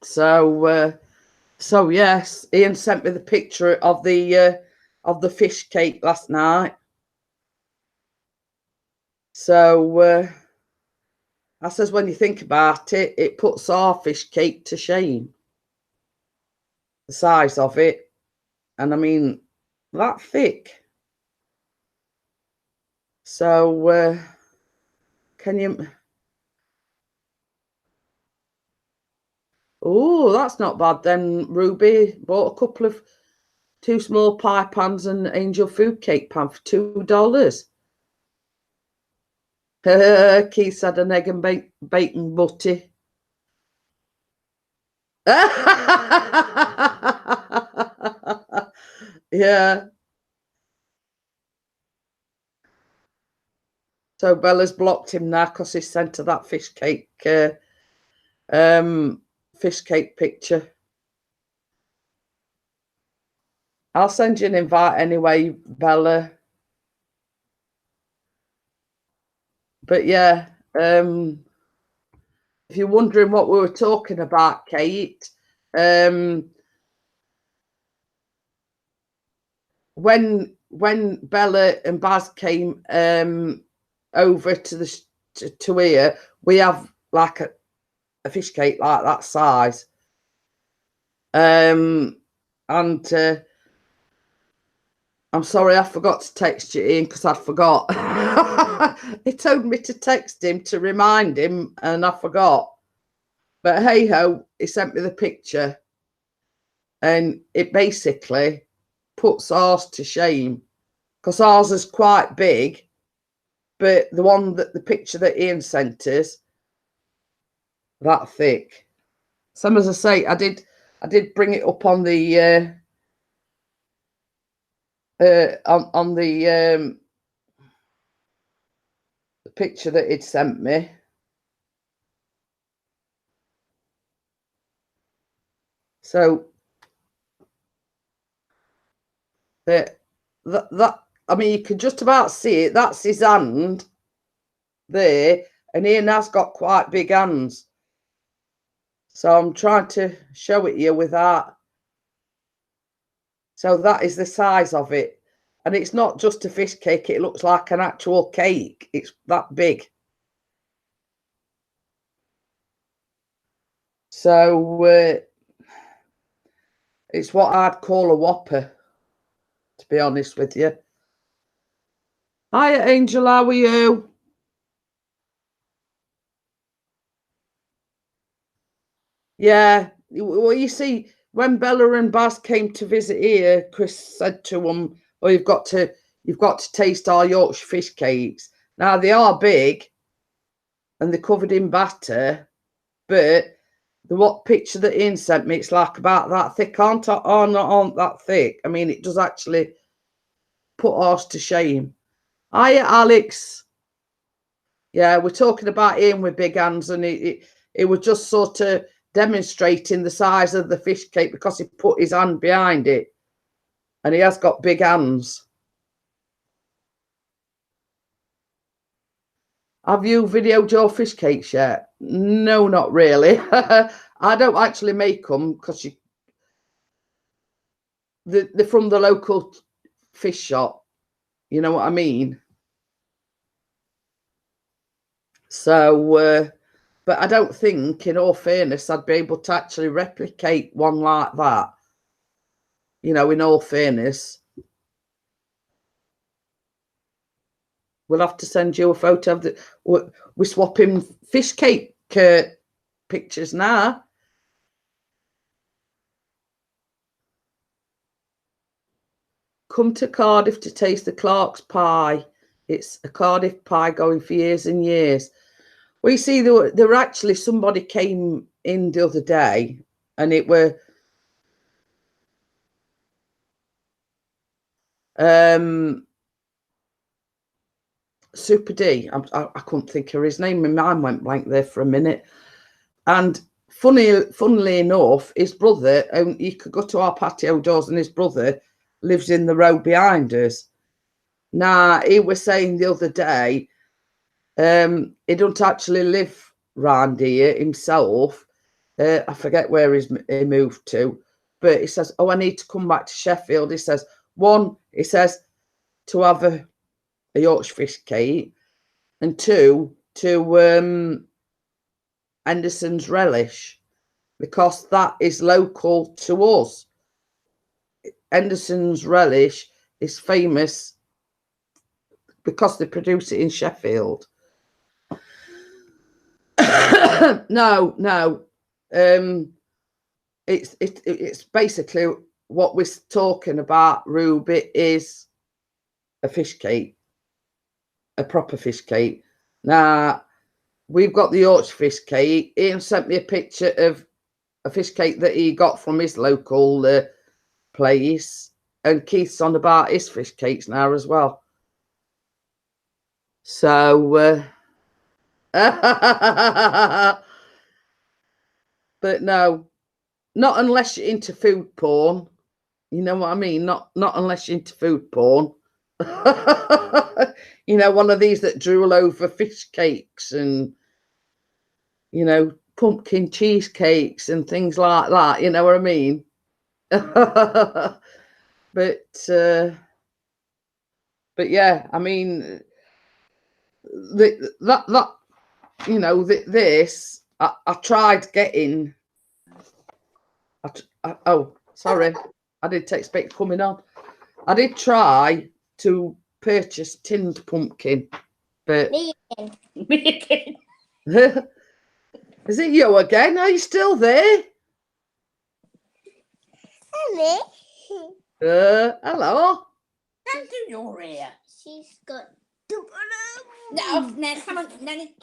So, so yes, Ian sent me the picture of the fish cake last night. So I says, when you think about it, it puts our fish cake to shame. The size of it, and I mean that thick. So can you? Oh, that's not bad then. Ruby bought a couple of 2 small pie pans and angel food cake pan for $2. Keith had an egg and bacon butty. Yeah. So Bella's blocked him now because he sent her that fish cake picture. I'll send you an invite anyway, Bella. But yeah, if you're wondering what we were talking about, Kate, when Bella and Baz came over to the to here, we have like a fish cake like that size. And I'm sorry, I forgot to text you, Ian, because I forgot. He told me to text him to remind him, and I forgot. But hey ho, he sent me the picture, and it basically puts ours to shame because ours is quite big, but the picture that Ian sent us, that thick. Some, as I say, I did bring it up on the on the picture that he'd sent me. So that I mean, you can just about see it. That's his hand there, and Ian has got quite big hands. So I'm trying to show it you with that. So that is the size of it. And it's not just a fish cake. It looks like an actual cake. It's that big. So it's what I'd call a whopper, to be honest with you. Hiya, Angel. How are you? Yeah. Well, you see, when Bella and Baz came to visit here, Chris said to them, "Oh, you've got to taste our Yorkshire fish cakes. Now they are big, and they're covered in batter, but the what picture that Ian sent me, it's like about that thick, aren't that thick. I mean, it does actually put us to shame." Hiya, Alex. Yeah, we're talking about Ian with big hands, and it was just sort of demonstrating the size of the fish cake because he put his hand behind it, and he has got big hands. Have you videoed your fish cakes yet? No, not really. I don't actually make them because they're from the local fish shop. You know what I mean? So, but I don't think, in all fairness, I'd be able to actually replicate one like that. You know, in all fairness. We'll have to send you a photo of the. We're swapping fish cake pictures now. Come to Cardiff to taste the Clark's pie. It's a Cardiff pie going for years and years. Well, you see, there were actually somebody came in the other day, and it were Super D. I couldn't think of his name. My mind went blank there for a minute. And funnily enough, his brother, you could go to our patio doors, and his brother lives in the road behind us. Now, he was saying the other day, he don't actually live round here himself. I forget where he moved to, but he says, "Oh, I need to come back to Sheffield." He says, he says to have a Yorkshire fish cake, and two, to Anderson's relish, because that is local to us. Anderson's relish is famous because they produce it in Sheffield. No. It's basically what we're talking about, Ruby, is a fish cake, a proper fish cake. Now, we've got the Yorkshire fish cake. Ian sent me a picture of a fish cake that he got from his local place, and Keith's on about his fish cakes now as well. So, but no, not unless you're into food porn. You know what I mean? Not unless you're into food porn. You know, one of these that drool over fish cakes and, you know, pumpkin cheesecakes and things like that. You know what I mean? But yeah, I mean, that you know, this I tried getting. Oh, sorry, I did expect coming on. I did try to purchase tinned pumpkin, but is it you again? Are you still there? Hello. Hello. Don't do your ear. She's got. No, now come on, Nanny.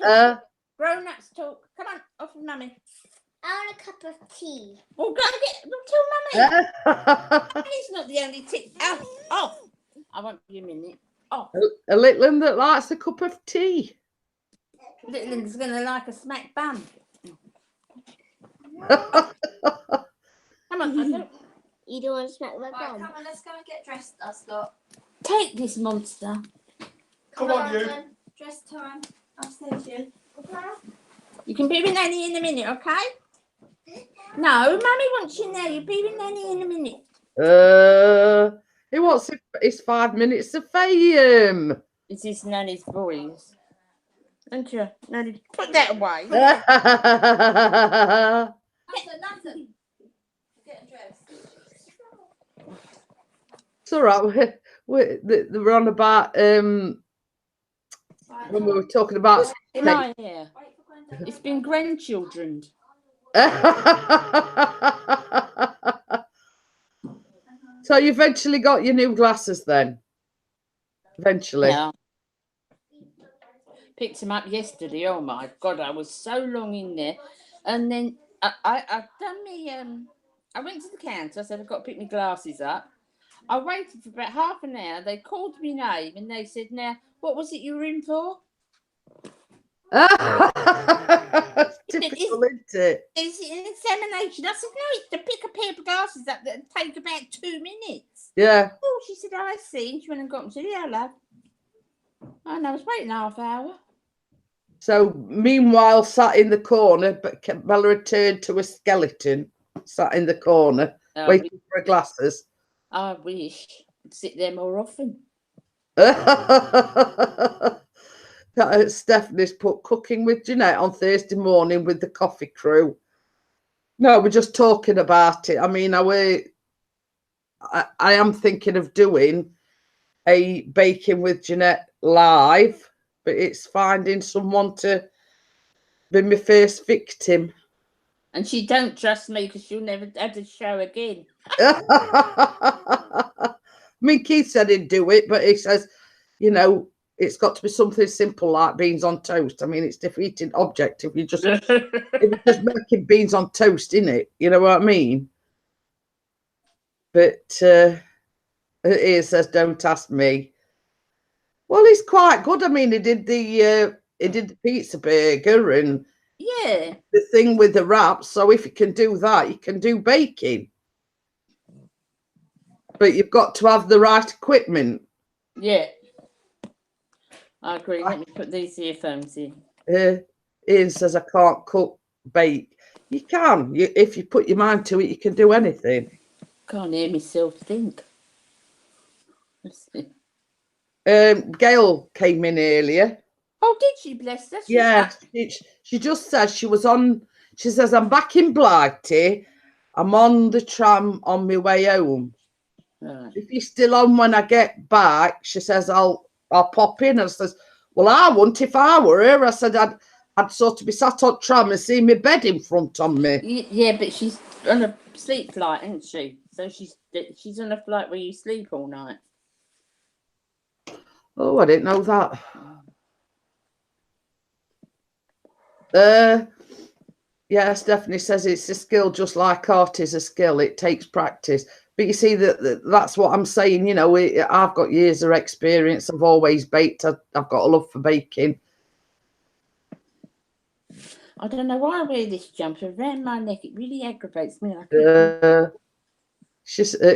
Grown-ups talk. Come on, off of Mummy. I want a cup of tea. Well, go and tell Mummy. It's not the only tea. Oh, I won't give you a minute. Oh, A little one that likes a cup of tea. little one's going to like a smack bum. Come on, Uncle. You don't want to smack my Right, bum? come on, let's go and get dressed, Scott. Take this monster. Come on, you. Dress time. I'll save you. You can be with Nanny in a minute, okay? No, Mummy wants you now. You'll be with Nanny in a minute. He wants his 5 minutes of fame. This is Nanny's voice. Don't you? Nanny, put that away. Nathan. Getting dressed. It's all right. We're on about when we were talking about. My hair. It's been grandchildren. So you eventually got your new glasses then? Eventually. Yeah. Picked them up yesterday. Oh my God, I was so long in there. And then I done me, I went to the counter. I said, I've got to pick my glasses up. I waited for about half an hour. They called me name and they said, now, what was it you were in for? Typical, isn't it? Is it an examination? I said, no, it's to pick a pair of glasses up that take about 2 minutes. Yeah. Oh, she said, I see. And she went and got them. She said, yeah, love. And I was waiting half hour. So meanwhile, sat in the corner, but Bella had turned to a skeleton, sat in the corner, waiting for her glasses. I wish I'd sit there more often. Stephanie's put cooking with Jeanette on Thursday morning with the coffee crew. No, we're just talking about it. I mean, I am thinking of doing a baking with Jeanette live, but it's finding someone to be my first victim. And she don't trust me because she'll never have the show again. I mean, Keith said he'd do it, but he says, you know, it's got to be something simple like beans on toast. I mean, it's defeating object if you're just making beans on toast, innit? You know what I mean? But he says, don't ask me. Well, he's quite good. I mean, he did the pizza burger and yeah, the thing with the wraps. So if you can do that, you can do baking. But you've got to have the right equipment. Yeah. I agree. Let me put these earphones in. Ian says, I can't cook, bake. You can. If you put your mind to it, you can do anything. Can't hear myself think. Let's see. Gail came in earlier. Oh, did she? Bless her. Yeah, she just said she was on. She says, I'm back in Blighty. I'm on the tram on my way home. Right. If you're still on when I get back, she says, I'll pop in. And I says, well, I wouldn't if I were her. I said, I'd sort of be sat on tram and see my bed in front on me. Yeah, but she's on a sleep flight, isn't she? So she's on a flight where you sleep all night. Oh, I didn't know that. Yeah, Stephanie says it's a skill just like art is a skill. It takes practice. But you see, that's what I'm saying. You know, I've got years of experience. I've always baked. I've got a love for baking. I don't know why I wear this jumper around my neck. It really aggravates me.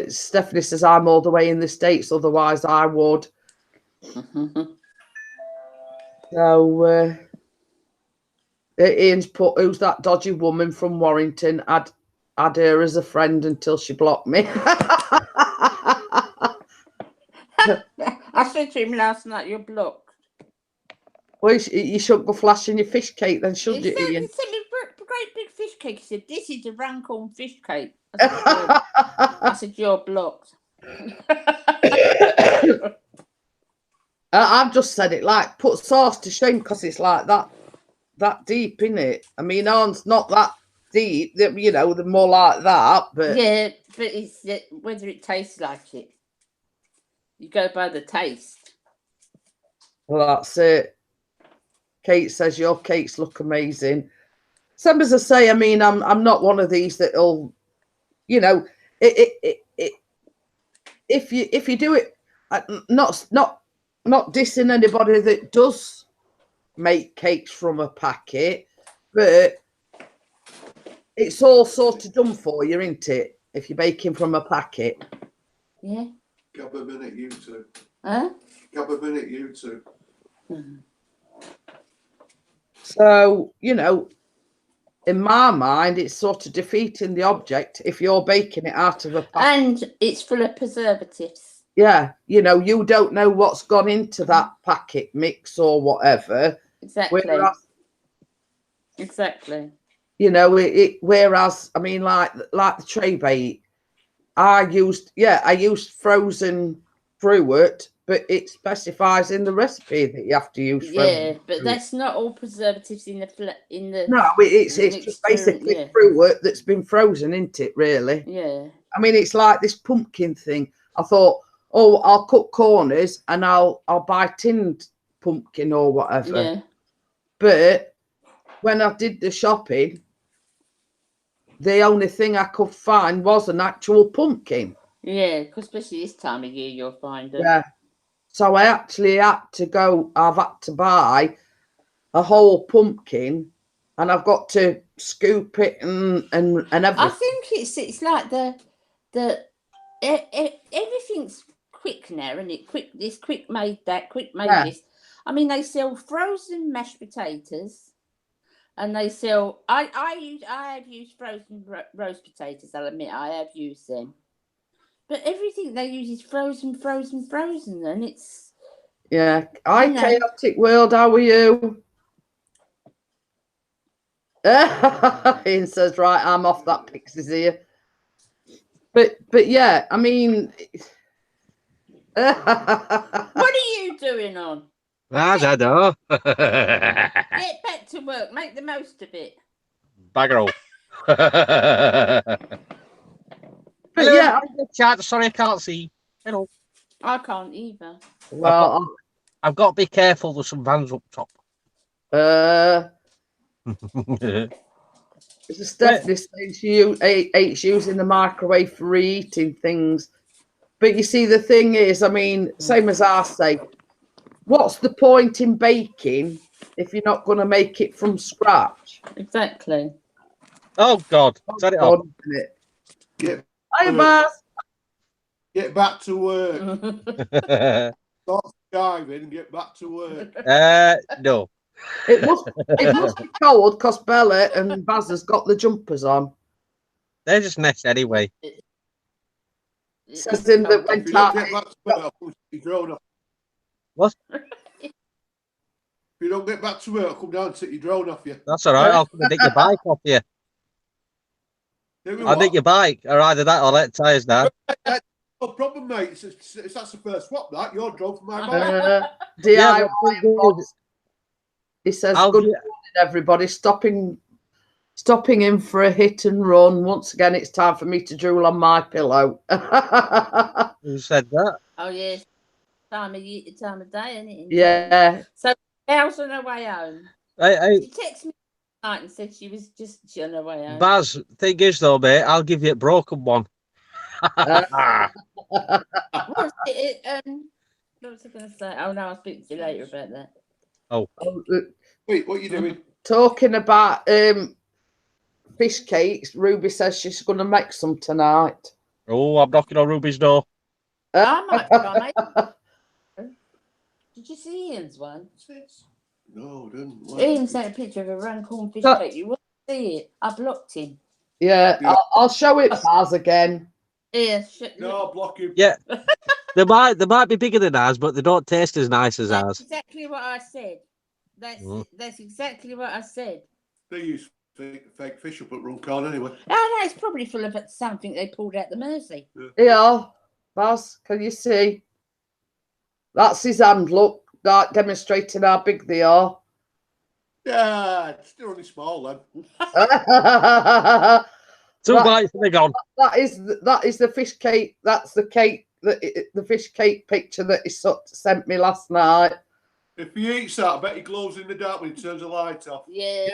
Stephanie says, I'm all the way in the States. Otherwise, I would. So, Ian's put, who's that dodgy woman from Warrington? I'd her as a friend until she blocked me. I said to him last night, you're blocked. Well, you shouldn't go flashing your fish cake then, should you, Ian? He sent me a great big fish cake. He said, this is a Runcorn fish cake. I said, you're blocked. I've just said it like, put sauce to shame because it's like that deep, isn't it? I mean, ours not that deep, you know, they're more like that. But yeah, but it's whether it tastes like it. You go by the taste. Well, that's it. Kate says your cakes look amazing. some as I say, I mean, I'm not one of these that'll, you know, if you do it, not dissing anybody that does make cakes from a packet, but it's all sort of done for you, isn't it? If you're baking from a packet. Yeah. Couple of minute, you two. Huh? Couple of minute, you two. So, you know, in my mind, it's sort of defeating the object if you're baking it out of a packet. And it's full of preservatives. Yeah, you know, you don't know what's gone into that packet mix or whatever. Exactly. Exactly. You know, whereas, I mean, like the tray bake, I used frozen fruit, but it specifies in the recipe that you have to use frozen. Yeah, but fruit. that's not all preservatives in the. No, it's just basically fruit that's been frozen, isn't it? Really? Yeah. I mean, it's like this pumpkin thing. I thought, oh, I'll cut corners and I'll buy tinned pumpkin or whatever. Yeah. But when I did the shopping, the only thing I could find was an actual pumpkin. Yeah, because especially this time of year, you'll find them. Yeah. So I actually had to buy a whole pumpkin, and I've got to scoop it and everything. I think it's like everything's quick now, and it quick this, quick made that, quick made this. I mean, they sell frozen mashed potatoes, and they sell. I have used frozen roast potatoes. I'll admit I have used them, but everything they use is frozen, and it's. Yeah, chaotic world. How are you? Ian says, right, I'm off that Pixie's here. But yeah, I mean, what are you doing on? I don't know. Get back to work. Make the most of it. Bagger off. But yeah, chat. Sorry, I can't see. Hello. I can't either. Well, I've got to be careful. There's some vans up top. It's Stephanie saying she hates using the microwave for reheating things. But you see, the thing is, I mean, same as I say, what's the point in baking if you're not going to make it from scratch? Exactly. Oh God! Set it off. Hi, Baz. Get back to work. Stop skiving and get back to work. No. It must be cold because Bella and Baz has got the jumpers on. They're just next anyway. Says in that when If you don't get back to work, I'll come take your drone off. What? If you don't get back to work, I'll come down and take your drone off you. That's all right. I'll come and nick your bike off you. I'll nick your bike, or either that or let tyres down. No problem, mate. That's the first swap. That your drone for my bike. DIY. He says, "Good morning, everybody. Stopping in for a hit and run. Once again, it's time for me to drool on my pillow." Who said that? Oh yes, time of day, isn't it? Yeah. So how's on her way home? She texted me tonight and said she was just on her way home. Baz, thing is though, mate, I'll give you a broken one. What was I going to say? Oh no, I'll speak to you later about that. Oh. Wait, what are you doing? Talking about fish cakes, Ruby says she's going to make some tonight. Oh, I'm knocking on Ruby's door. I might try. Did you see Ian's one? No, I didn't. Ian sent a picture of a rancorn fish cake. You won't see it. I blocked him. Yeah, I'll show it Baz again. Yeah, no, block him. Yeah. They might be bigger than ours, but they don't taste as nice as ours. Exactly what I said. That's exactly what I said. They use fake fish up at Runcorn anyway. Oh no, it's probably full of something they pulled out the Mersey. Yeah, Baz, can you see? That's his hand, look, like demonstrating how big they are. Yeah, it's still only small then. Two bites and they're gone. That is the fish cake. That's the cake the fish cake picture that he sent me last night. If he eats that, I bet he glows in the dark when he turns the light off. Yeah,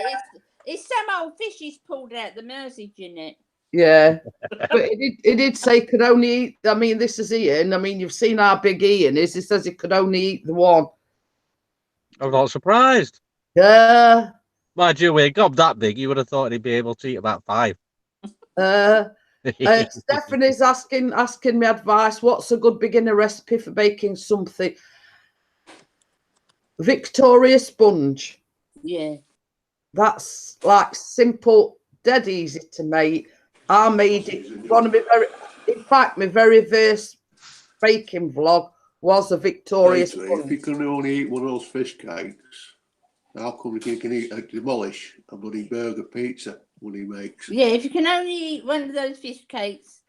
It's some old fish he's pulled out the Mersey, Jeanette. Yeah, but it did say could only eat. I mean, this is Ian. I mean, you've seen how big Ian is. He says he could only eat the one. I'm not surprised. Yeah. Mind you, when he got that big, you would have thought he'd be able to eat about 5. Stephanie's asking me advice. What's a good beginner recipe for baking something? Victoria sponge. Yeah. That's like simple, dead easy to make. I made it. In fact, my very first baking vlog was a Victoria Basically, sponge. if you can only eat one of those fish cakes, how come you can eat demolish a bloody burger pizza when he makes? Yeah, if you can only eat one of those fish cakes,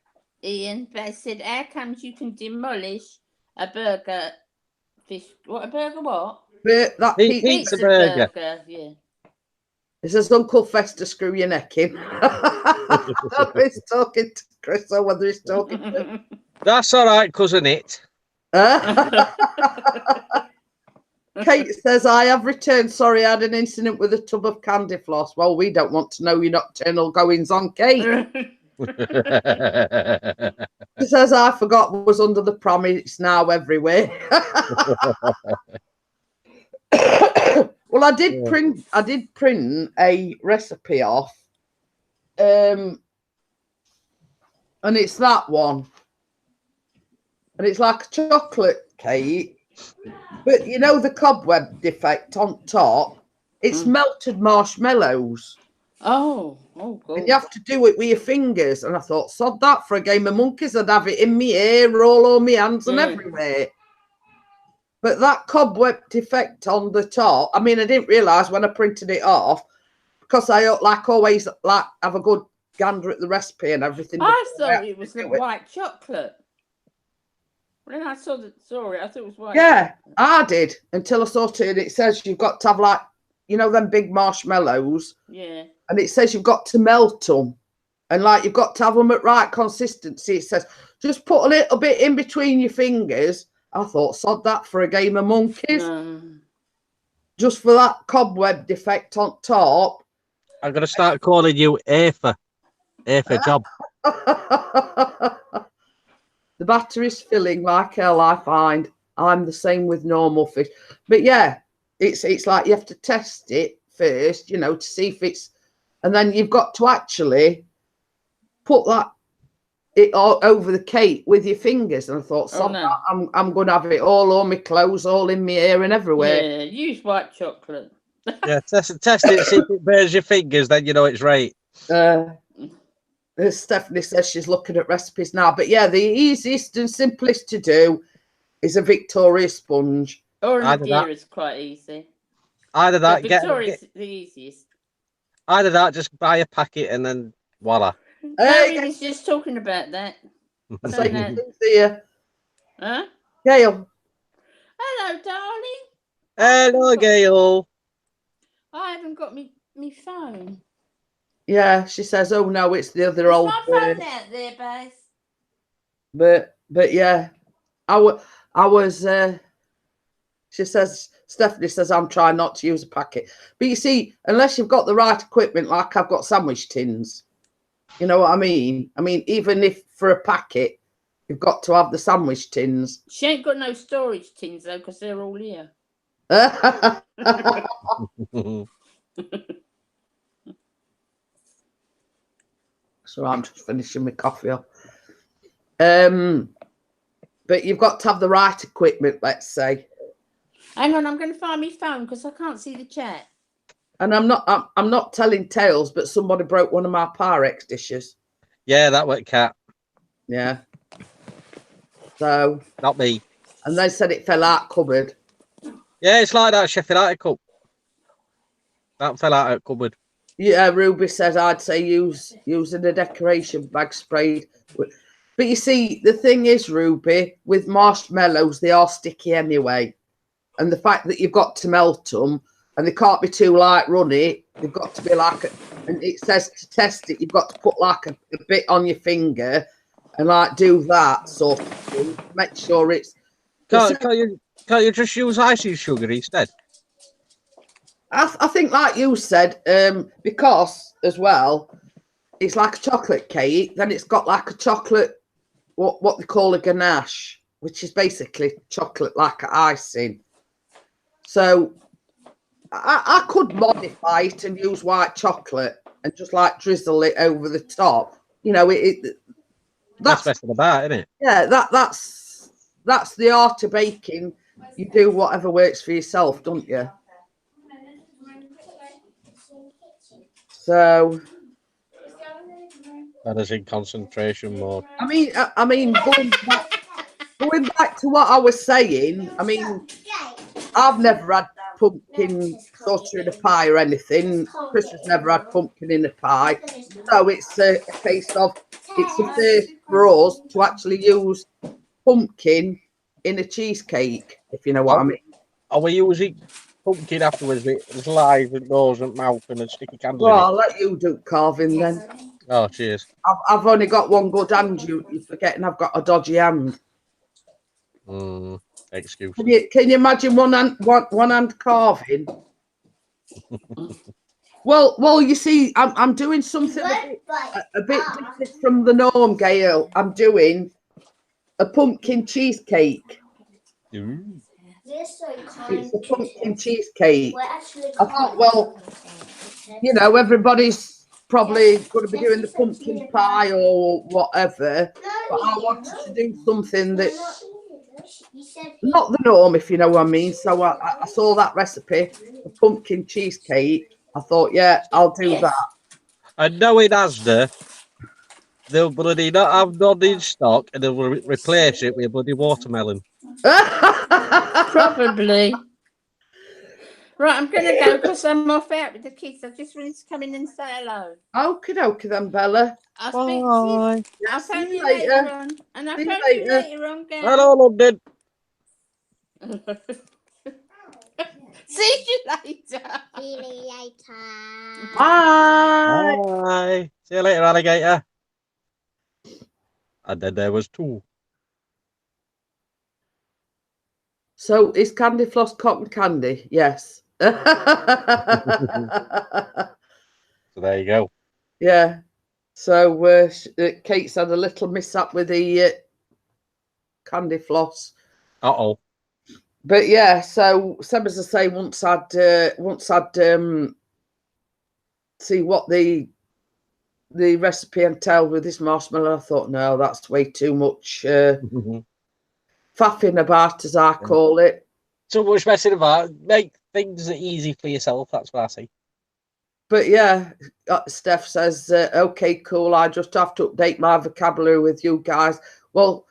Ian, but I said, how comes you can demolish a burger fish? What, a burger what? That Pizza burger. Yeah. It says Uncle Fester, screw your neck in. I don't know if he's talking to Chris or whether he's talking to... That's all right, cousin it. Kate says, I have returned. Sorry, I had an incident with a tub of candy floss. Well, we don't want to know your nocturnal goings on, Kate. She says, I forgot what was under the pram. It's now everywhere. Well, I did print a recipe off. And it's that one. And it's like a chocolate cake. But you know the cobweb defect on top? It's melted marshmallows. Oh, God. And you have to do it with your fingers. And I thought, sod that, for a game of monkeys, I'd have it in my hair, all over my hands and everywhere. But that cobweb defect on the top, I mean, I didn't realise when I printed it off, because I always have a good gander at the recipe and everything. I thought it was the white chocolate. When I saw it, I thought it was white. Yeah, I did, until I saw it, and it says you've got to have, like, you know, them big marshmallows. Yeah. And it says you've got to melt them. And, like, you've got to have them at right consistency. It says, just put a little bit in between your fingers. I thought, sod that, for a game of monkeys. Just for that cobweb defect on top. I'm going to start calling you Afa. Afa Job. The battery's filling like hell, I find. I'm the same with normal fish. But yeah, it's like you have to test it first, you know, to see if it's... And then you've got to actually put it all over the cake with your fingers. And I thought, I'm going to have it all on my clothes, all in my hair and everywhere. Yeah, use white chocolate. Yeah, test it, see if it burns your fingers, then you know it's right. Stephanie says she's looking at recipes now. But yeah, the easiest and simplest to do is a Victoria sponge. Or an Madeira is quite easy. Either that, Victoria's the easiest. Either that, just buy a packet and then voila. Hey, was just talking about that. Huh? Gail. Hello, darling. Hello, Gail. I haven't got me phone. Yeah, she says, oh no, it's the other old my phone out there, Baz. But yeah, I was she says, Stephanie says, I'm trying not to use a packet. But you see, unless you've got the right equipment, like I've got sandwich tins, you know what I mean? I mean, even if for a packet, you've got to have the sandwich tins. She ain't got no storage tins, though, because they're all here. So I'm just finishing my coffee up. But you've got to have the right equipment, let's say. Hang on, I'm going to find my phone because I can't see the chat. And I'm not telling tales, but somebody broke one of my Pyrex dishes. Yeah, that went cat. Yeah. So. Not me. And they said it fell out cupboard. Yeah, it's like that Sheffield United cup. That fell out of cupboard. Yeah, Ruby says I'd say using a decoration bag sprayed. But you see, the thing is, Ruby, with marshmallows, they are sticky anyway. And the fact that you've got to melt them, and they can't be too light runny, they've got to be like, and it says to test it, you've got to put like a bit on your finger and like do that sort of thing. Make sure it's... Can't you just use icing sugar instead? I think, like you said, because as well, it's like a chocolate cake. Then it's got like a chocolate, what they call a ganache, which is basically chocolate like icing. So I could modify it and use white chocolate and just like drizzle it over the top. You know, That's that's best of the bar, isn't it? yeah, that's the art of baking. You do whatever works for yourself, don't you? So, That is in concentration mode. I mean, going back to what I was saying. I mean, I've never had pumpkin sauce in a pie or anything. Chris has never had pumpkin in a pie, so it's a case of it's a first for us to actually use pumpkin in a cheesecake, if you know what I mean. Are we using pumpkin afterwards? It's live and nose and mouth and a sticky candle Well, in it. I'll let you do carving then. Oh, cheers. I've only got one good hand. You're forgetting I've got a dodgy hand. Excuses. Can you imagine one hand carving? Well, you see, I'm doing something a bit different from the norm, Gail. I'm doing a pumpkin cheesecake. Ooh. It's a pumpkin cheesecake. I thought, well, you know, everybody's probably going to be doing the pumpkin pie or whatever, but I wanted to do something that's not the norm, if you know what I mean. So I saw that recipe, the pumpkin cheesecake. I thought, yeah, I'll do that. And knowing Asda, they'll bloody not have none in stock and they'll replace it with a bloody watermelon. Probably. Right, I'm going to go because I'm off out with the kids. I just wanted to come in and say hello. Okie dokie then, Bella. I'll speak to you. I'll See phone you you later later. on. And I'll See you phone you later. later on, girl. Hello, London. See you later. See you later. Bye. Bye. See you later, alligator. And then there was two. So is candy floss cotton candy? Yes. So there you go. Yeah. So Kate's had a little mishap with the candy floss. Uh-oh. But yeah, so same as I say, once I'd see what the recipe entailed with this marshmallow, I thought, no, that's way too much faffing about, as I call it. So much messing about. Make things easy for yourself. That's what I say. But yeah, Steph says, okay, cool. I just have to update my vocabulary with you guys. Well,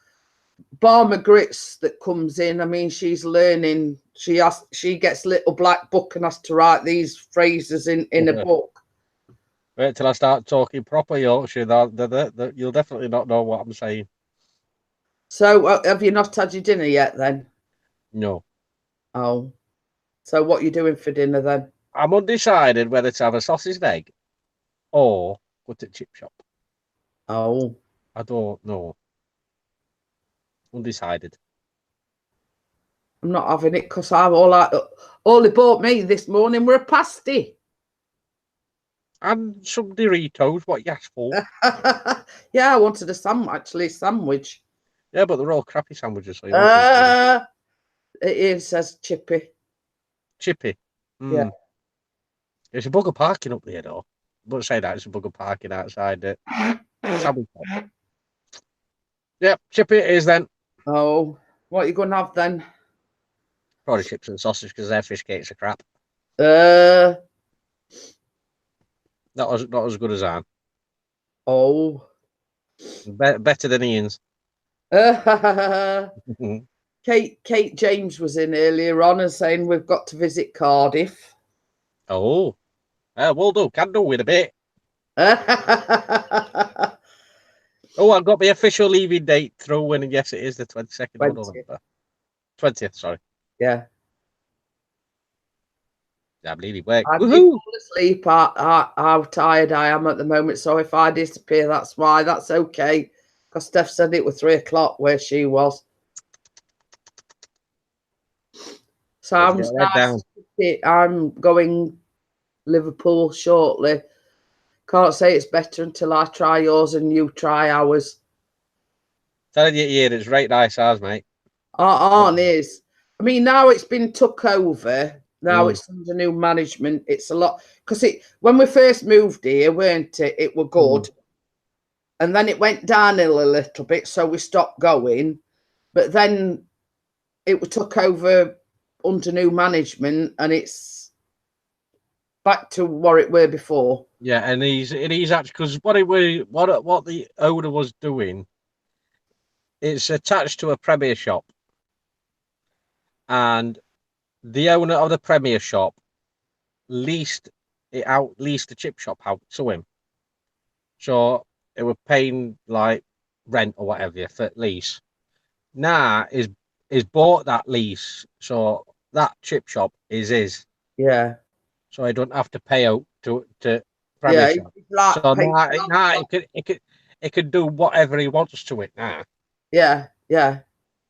Barma Grits that comes in, I mean, she's learning. She gets a little black book and has to write these phrases in a book. Wait till I start talking proper Yorkshire. You'll definitely not know what I'm saying. So have you not had your dinner yet then? No. Oh. So what are you doing for dinner then? I'm undecided whether to have a sausage and egg or go to chip shop. Oh. I don't know. Undecided. I'm not having it because all they bought me this morning were a pasty. And some Doritos, what you asked for. Yeah, I wanted a sandwich. Yeah, but they're all crappy sandwiches. So it says chippy. Chippy. Yeah. It's a bugger parking up there, though. But say that, it's a bugger parking outside the sandwich shop. Yep, chippy it is then. Oh, what are you going to have then? Probably chips and sausage because their fish cakes are crap. Not as good as ours. Oh. Better than Ian's. Kate James was in earlier on and saying we've got to visit Cardiff. Oh. We'll do. Can do with a bit. Oh, I've got my official leaving date through, and yes, it is the 22nd of November. 20th, sorry. Yeah. I'm nearly work. I'm Woohoo! fall asleep how tired I am at the moment. So if I disappear, that's why. That's okay. Because Steph said it was 3 o'clock where she was. Sounds Get that nice. I'm going Liverpool shortly. Can't say it's better until I try yours and you try ours. Telling you here, it's right nice ours, mate. Aren't is. I mean, now it's been took over. Now Mm. it's under new management. It's a lot because when we first moved here, weren't it? It were good, and then it went downhill a little bit, so we stopped going. But then it was took over under new management, and it's back to what it were before. Yeah, and he's actually because what the owner was doing, it's attached to a Premier shop, and the owner of the Premier shop leased the chip shop out to him. So it were paying like rent or whatever for lease. Now is bought that lease, so that chip shop is his. Yeah, So I don't have to pay out to Premier yeah. shop. It's like So now it could do whatever he wants to it now. yeah, yeah.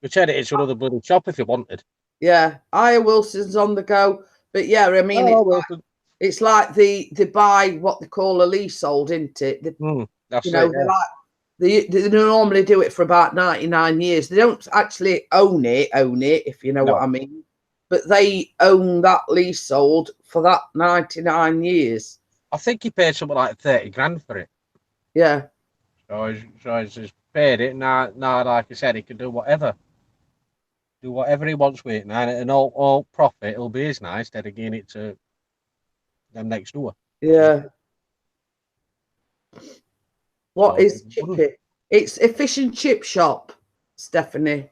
We turn it into another bloody shop if you wanted. Yeah, Aya Wilson's on the go, but yeah, I mean, it's like they buy what they call a leasehold, isn't it? That's you know, it, yeah. they normally do it for about 99 years. They don't actually own it, if you know what I mean. But they own that leasehold for that 99 years. I think he paid something like 30 grand for it. Yeah. So he's paid it. Now, like I said, he can do whatever. Do whatever he wants with it now, and all profit will be his now instead of giving it to them next door. Yeah. What So, is Chippy? It's a fish and chip shop, Stephanie.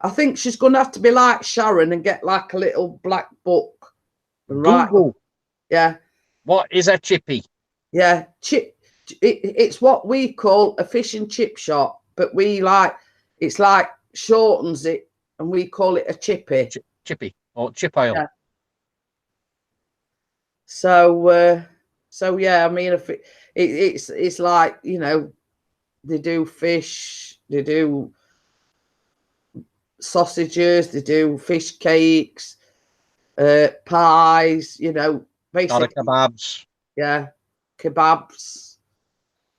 I think she's going to have to be like Sharon and get like a little black book. Google. Yeah. What is a chippy? Yeah. It's what we call a fish and chip shop, but it's like shortens it and we call it a chippy. Chippy or chip oil. Yeah. So yeah, I mean, if it's like, you know, they do fish, they do sausages, they do fish cakes, pies, you know, basically kebabs. Yeah, kebabs,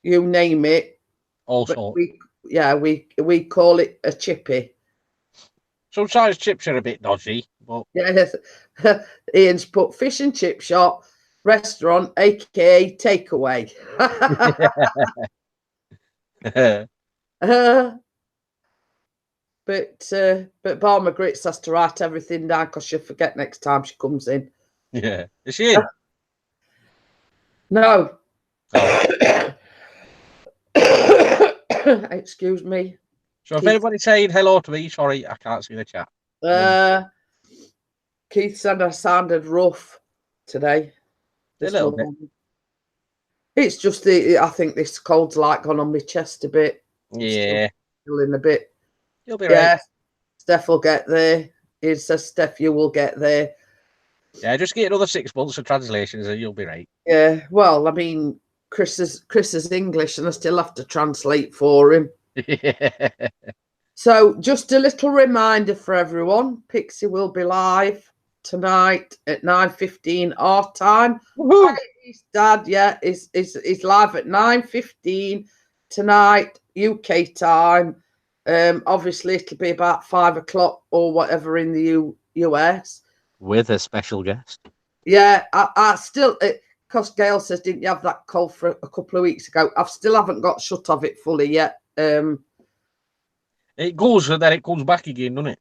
you name it. Also, we call it a chippy. Sometimes chips are a bit dodgy, but Yes, Ian's put fish and chip shop, restaurant, aka takeaway. But Barma Grits has to write everything down because she'll forget next time she comes in. Yeah, is she in? No. Excuse me. So if anybody's saying hello to me, sorry, I can't see the chat. Keith said I sounded rough today. A little bit. It's just I think this cold's like gone on my chest a bit. Yeah. Feeling a bit. You'll be right. Steph will get there. It says Steph, you will get there. Yeah, just get another 6 months of translations and you'll be right. Yeah, well, I mean, Chris is English and I still have to translate for him. So just a little reminder for everyone, Pixie will be live tonight at 9:15 our time. His dad, is live at 9:15 tonight UK time. Obviously it'll be about 5 o'clock or whatever in the US. With a special guest. Yeah, I still, because Gail says, didn't you have that cold for a couple of weeks ago? I still haven't got shut of it fully yet. It goes and then it comes back again, doesn't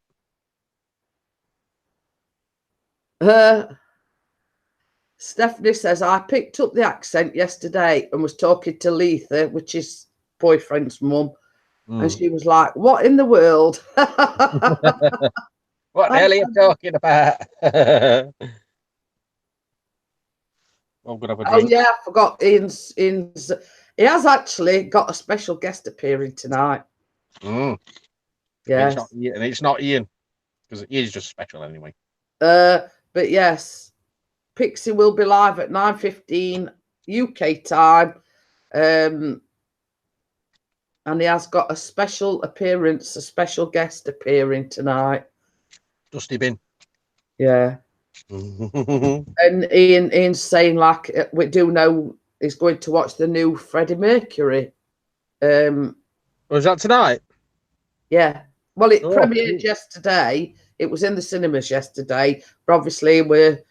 it? Stephanie says, I picked up the accent yesterday and was talking to Letha, which is boyfriend's mum. And she was like, what in the world? What the hell are you talking about? I'm gonna have a drink. Oh yeah, I forgot. Ian's. He has actually got a special guest appearing tonight. Yes, and it's not Ian because Ian's just special anyway. But yes, Pixie will be live at 9:15 UK time, and he has got a special appearance, a special guest appearing tonight. Dusty Bin. Yeah. And Ian's saying, like, we do know he's going to watch the new Freddie Mercury. Was that tonight? Yeah. Well, it Oh, premiered yesterday. It was in the cinemas yesterday. But obviously, it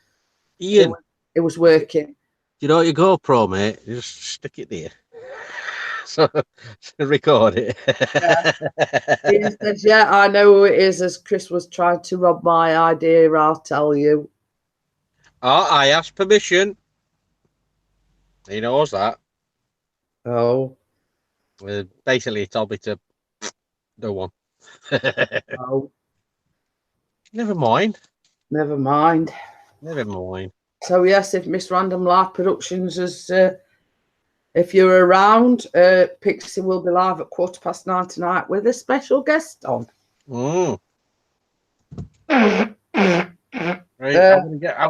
Ian, was working. you know your GoPro, mate? You just stick it there. So record it. Ian says, yeah, I know who it is, as Chris was trying to rob my idea, I'll tell you. Oh, I asked permission. He knows that. Oh. Basically, he told me to do one. Oh. Never mind. Never mind. Never mind. So, yes, if Miss Random Live Productions is... if you're around, Pixie will be live at 9:15 tonight with a special guest on. Right, I'm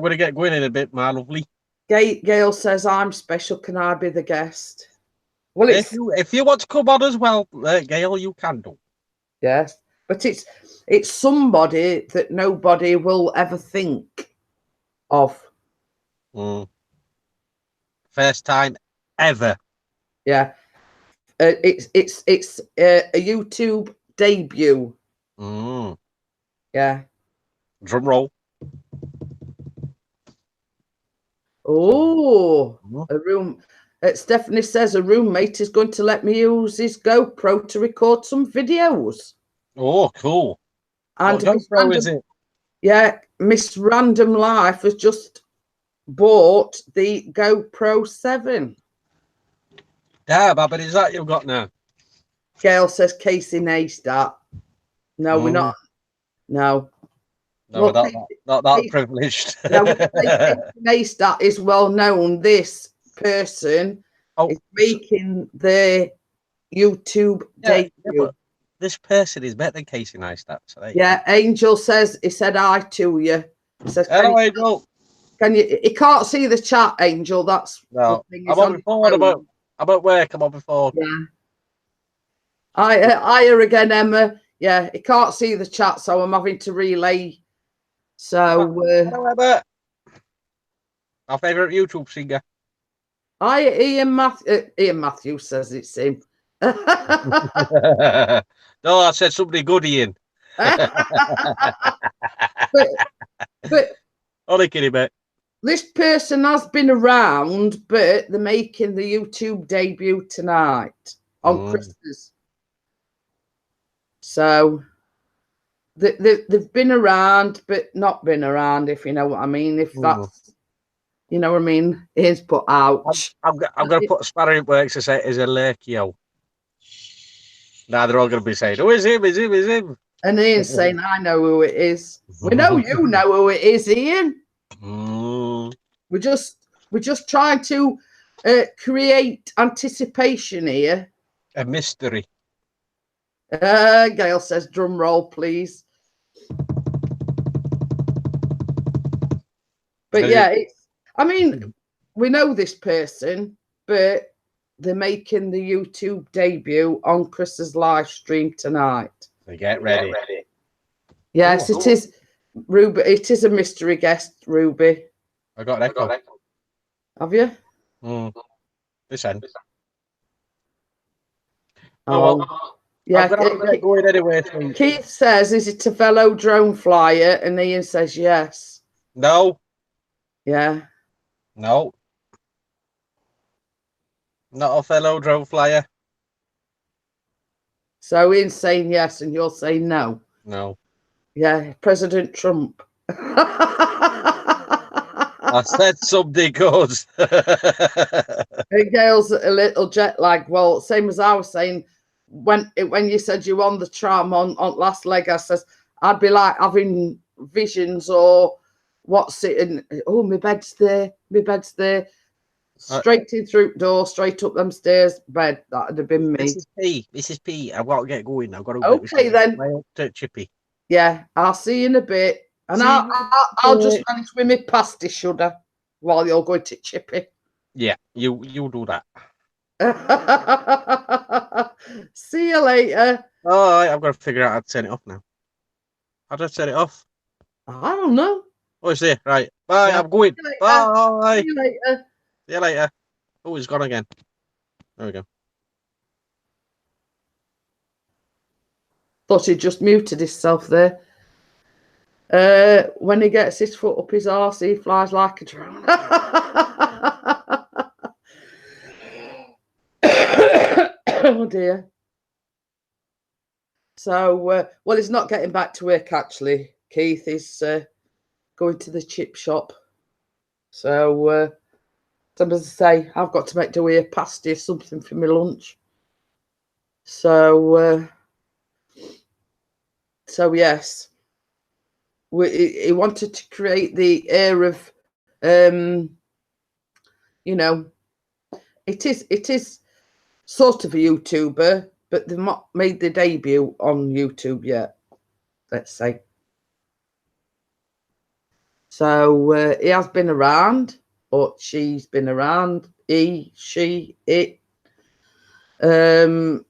gonna get going in a bit, my lovely. Gail says, I'm special. Can I be the guest? Well, if you want to come on as well, Gail, you can do. Yes, but it's somebody that nobody will ever think of. First time ever. Yeah, it's a YouTube debut. Yeah. Drum roll. Oh, a room. Stephanie says a roommate is going to let me use his GoPro to record some videos. Oh, cool. And what GoPro is it? Yeah, Miss Random Life has just bought the GoPro 7. Yeah, but is that you've got now? Gail says Casey Neistat. No, we're not. No. No, well, not that privileged. No, Casey Neistat is well known. This person is making the YouTube debut. Yeah, this person is better than Casey Neistat. So yeah, Angel says he said hi to you. He says, hello, Angel. Can you? He can't see the chat, Angel. That's no. I'm on before about work. I'm on before. Yeah. I her again, Emma. Yeah, he can't see the chat, so I'm having to relay. So, hello, Emma. Our favourite YouTube singer. Ian Matthews says it's him. No, I said somebody good, Ian. but only kidding, mate. This person has been around, but they're making the YouTube debut tonight on Christmas. So they've been around, but not been around, if you know what I mean. If that's, you know what I mean. Here's put ouch. I'm going to put a spanner in works to say, is a Lurkio. Now they're all going to be saying, oh, is him, is him, is him. And Ian's saying, I know who it is. We know you know who it is, Ian. We're just trying to create anticipation here. A mystery. Gail says, drum roll, please. But yeah, I mean, we know this person, but they're making the YouTube debut on Chris's live stream tonight. So get ready. Yes, it is, Ruby. It is a mystery guest, Ruby. I got an echo. Have you? This end. Oh, yeah. I'm going to get going anyway. Keith says, is it a fellow drone flyer? And Ian says, yes. No. Yeah. No. Not a fellow drone flyer. So Ian's saying yes, and you're saying no. No. Yeah, President Trump. I said something good. Gail's a little jet lag. Well, same as I was saying when you said you were on the tram on last leg. I says I'd be like having visions or what's it? And oh, my bed's there. My bed's there. Straight in through the door, straight up them stairs, bed. That'd have been me. Mrs. P. I've got to get going. I've got to. Okay then. To Chippy. Yeah, I'll see you in a bit. And I'll just manage with my pasty shudder while you're going to Chippy. Yeah, you do that. See you later. All right, I've got to figure out how to turn it off now. How do I turn it off? I don't know. Oh, it's there. Right. Bye. Yeah. I'm going. See you later. Bye. See you later. See you later. Oh, he's gone again. There we go. Thought he just muted himself there. When he gets his foot up his arse, he flies like a drone. Oh dear. So, well, he's not getting back to work actually. Keith is going to the chip shop. So, as I say, I've got to make do with a pasty or something for my lunch. So, yes, he wanted to create the air of, you know, it is sort of a YouTuber, but they've not made their debut on YouTube yet, let's say. So he has been around, or she's been around, he, she, it, for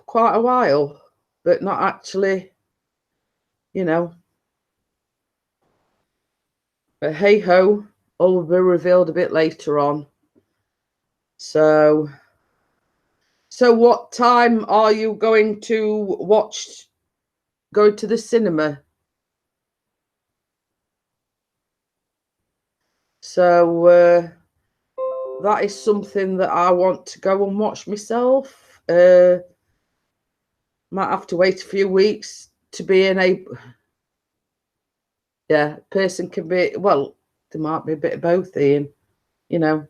quite a while, but not actually, you know. But hey ho, all will be revealed a bit later on. So what time are you going to go to the cinema? So that is something that I want to go and watch myself. Might have to wait a few weeks to be able. Yeah, person can be, well, there might be a bit of both, Ian, you know.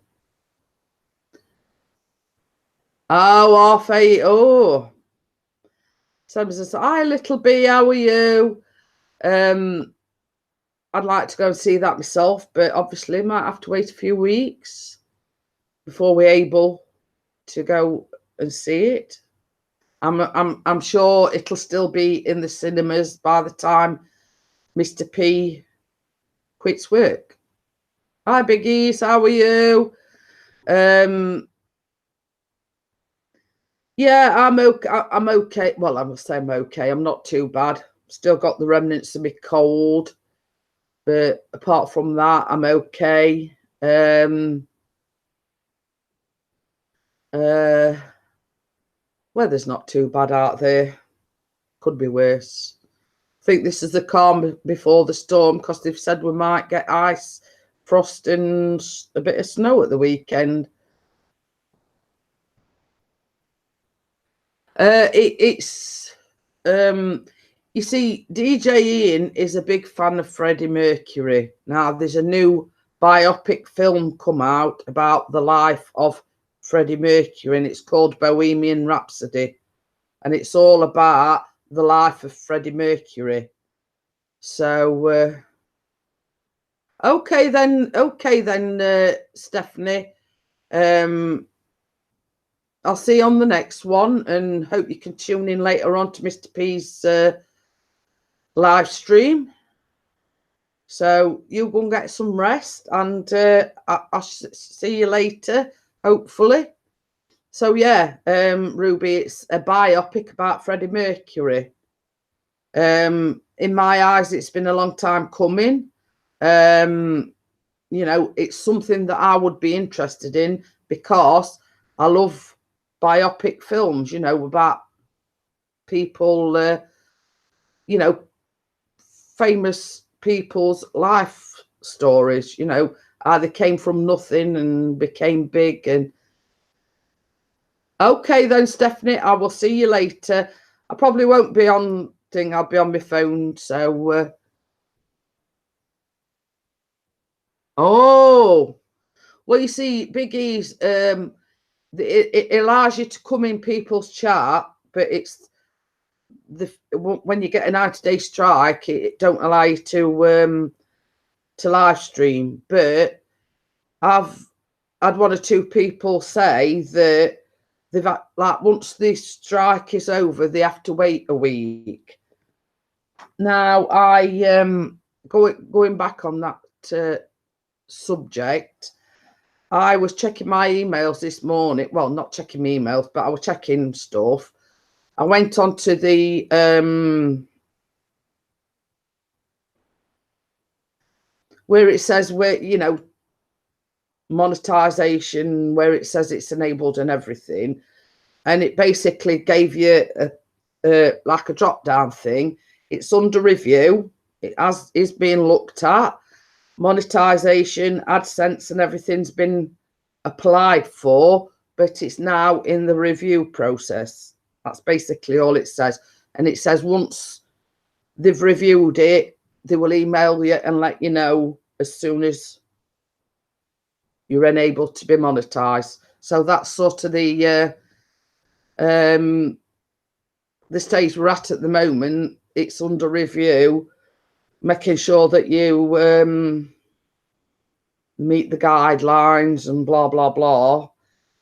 Oh, half 8. Oh. Sam says, hi, little bee, how are you? I'd like to go and see that myself, but obviously might have to wait a few weeks before we're able to go and see it. I'm sure it'll still be in the cinemas by the time Mr. P quits work. Hi, Biggies, how are you? Yeah, I'm okay. I'm okay. Well, I must say I'm okay. I'm not too bad. Still got the remnants of my cold, but apart from that, I'm okay. Weather's not too bad out there. Could be worse. I think this is the calm before the storm, because they've said we might get ice, frost, and a bit of snow at the weekend. You see, DJ Ian is a big fan of Freddie Mercury. Now, there's a new biopic film come out about the life of Freddie Mercury, and it's called Bohemian Rhapsody, and it's all about the life of Freddie Mercury. So, okay then, Stephanie. I'll see you on the next one, and hope you can tune in later on to Mr. P's live stream. So you go and get some rest, and I'll see you later, hopefully. So yeah, Ruby, it's a biopic about Freddie Mercury. In my eyes, it's been a long time coming. You know, it's something that I would be interested in, because I love biopic films, you know, about people, you know, famous people's life stories, you know, how they came from nothing and became big. And okay then, Stephanie, I will see you later. I probably won't be on thing, I'll be on my phone. So oh, well, you see, Big E's it allows you to come in people's chat, but it's when you get a 90-day strike, it don't allow you to live stream. But I've had one or two people say that they've had, like, once the strike is over, they have to wait a week. Now, I going back on that subject, I was checking my emails this morning. Well, not checking my emails, but I was checking stuff. I went on to the where it says where, you know, monetization, where it says it's enabled and everything, and it basically gave you like a drop down thing. It's under review. It is being looked at. Monetization, AdSense, and everything's been applied for, but it's now in the review process. That's basically all it says. And it says once they've reviewed it, they will email you and let you know as soon as you're enabled to be monetized. So that's sort of the stage we're at the moment. It's under review, making sure that you meet the guidelines and blah blah blah.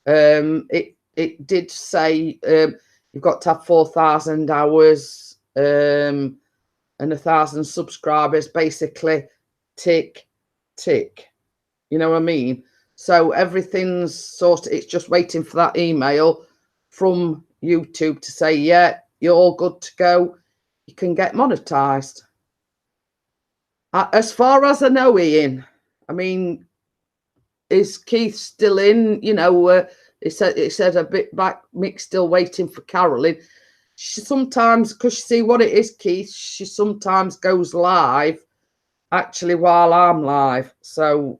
It did say you've got to have 4,000 hours and 1,000 subscribers. Basically, tick. You know what I mean? So everything's sort of, it's just waiting for that email from YouTube to say, yeah, you're all good to go. You can get monetized. As far as I know, Ian, I mean, is Keith still in? You know, it said a bit back, Mick's still waiting for Carolyn. She sometimes, because you see what it is, Keith, she sometimes goes live actually while I'm live. So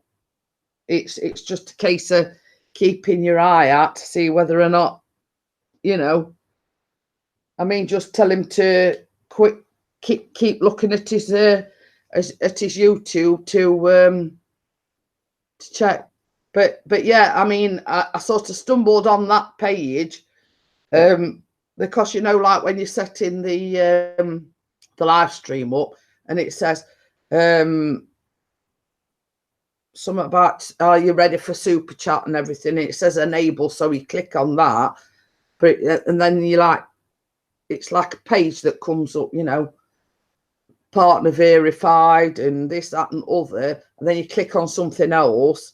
it's just a case of keeping your eye out to see whether or not, you know, I mean, just tell him to keep looking at his YouTube to check. But yeah, I mean, I sort of stumbled on that page because, you know, like when you're setting the live stream up and it says something about, are you ready for super chat and everything? And it says enable, so you click on that, and then you like, it's like a page that comes up, you know, partner verified and this, that, and other, and then you click on something else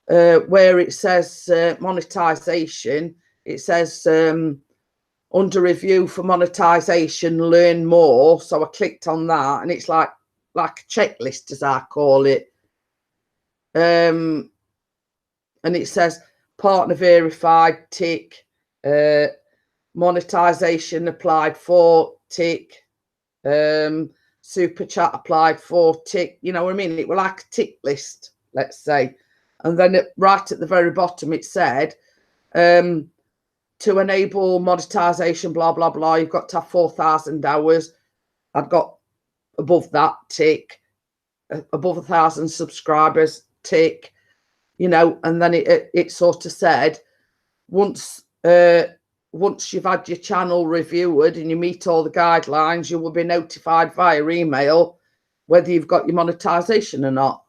where it says monetization. It says under review for monetization, learn more. So I clicked on that, and it's like a checklist, as I call it. And it says partner verified, tick. Monetization applied for, tick. Super chat applied for, tick. You know what I mean? It was like a tick list, let's say. And then right at the very bottom, it said to enable monetization, blah blah blah, you've got to have 4,000 hours. I've got above that, tick. Above 1,000 subscribers, tick. You know, and then it sort of said once you've had your channel reviewed and you meet all the guidelines, you will be notified via email whether you've got your monetization or not.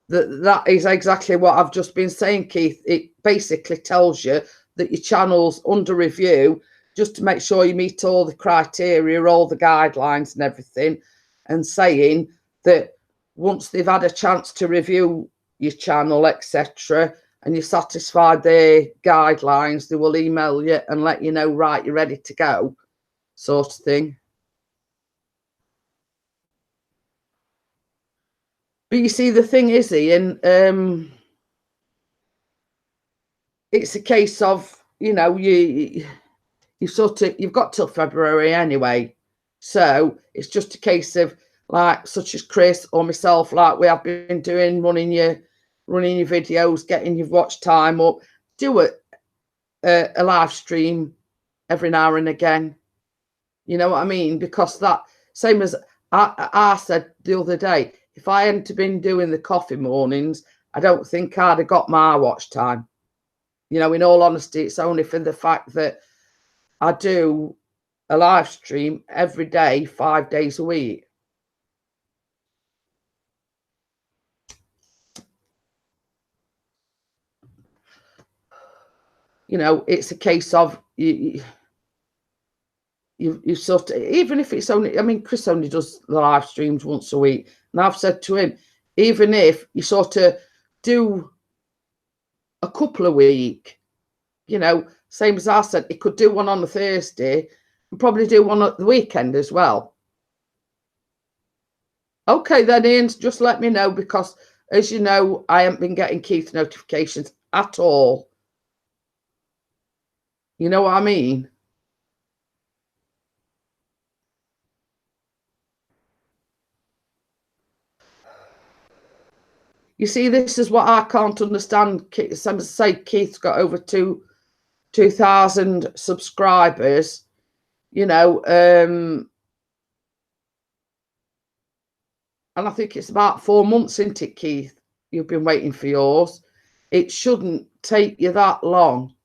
That is exactly what I've just been saying, Keith. It basically tells you that your channel's under review, just to make sure you meet all the criteria, all the guidelines and everything, and saying that once they've had a chance to review your channel, etc., and you're satisfied their guidelines, they will email you and let you know, right, you're ready to go, sort of thing. But you see, the thing is, Ian, it's a case of, you know, you've got till February anyway. So it's just a case of, like, such as Chris or myself, like we have been doing, running your videos, getting your watch time up, do a live stream every now and again. You know what I mean? Because that, same as I said the other day, if I hadn't been doing the coffee mornings, I don't think I'd have got my watch time. You know, in all honesty, it's only for the fact that I do a live stream every day, 5 days a week. You know, it's a case of you sort of, even if it's only, I mean, Chris only does the live streams once a week, and I've said to him, even if you sort of do a couple a week, you know, same as I said, he could do one on a Thursday and probably do one at the weekend as well. Okay, then, Ian, just let me know, because, as you know, I haven't been getting Keith notifications at all. You know what I mean? You see, this is what I can't understand. Some say Keith's got over 2,000 subscribers, you know, and I think it's about 4 months, isn't it, Keith? You've been waiting for yours. It shouldn't take you that long.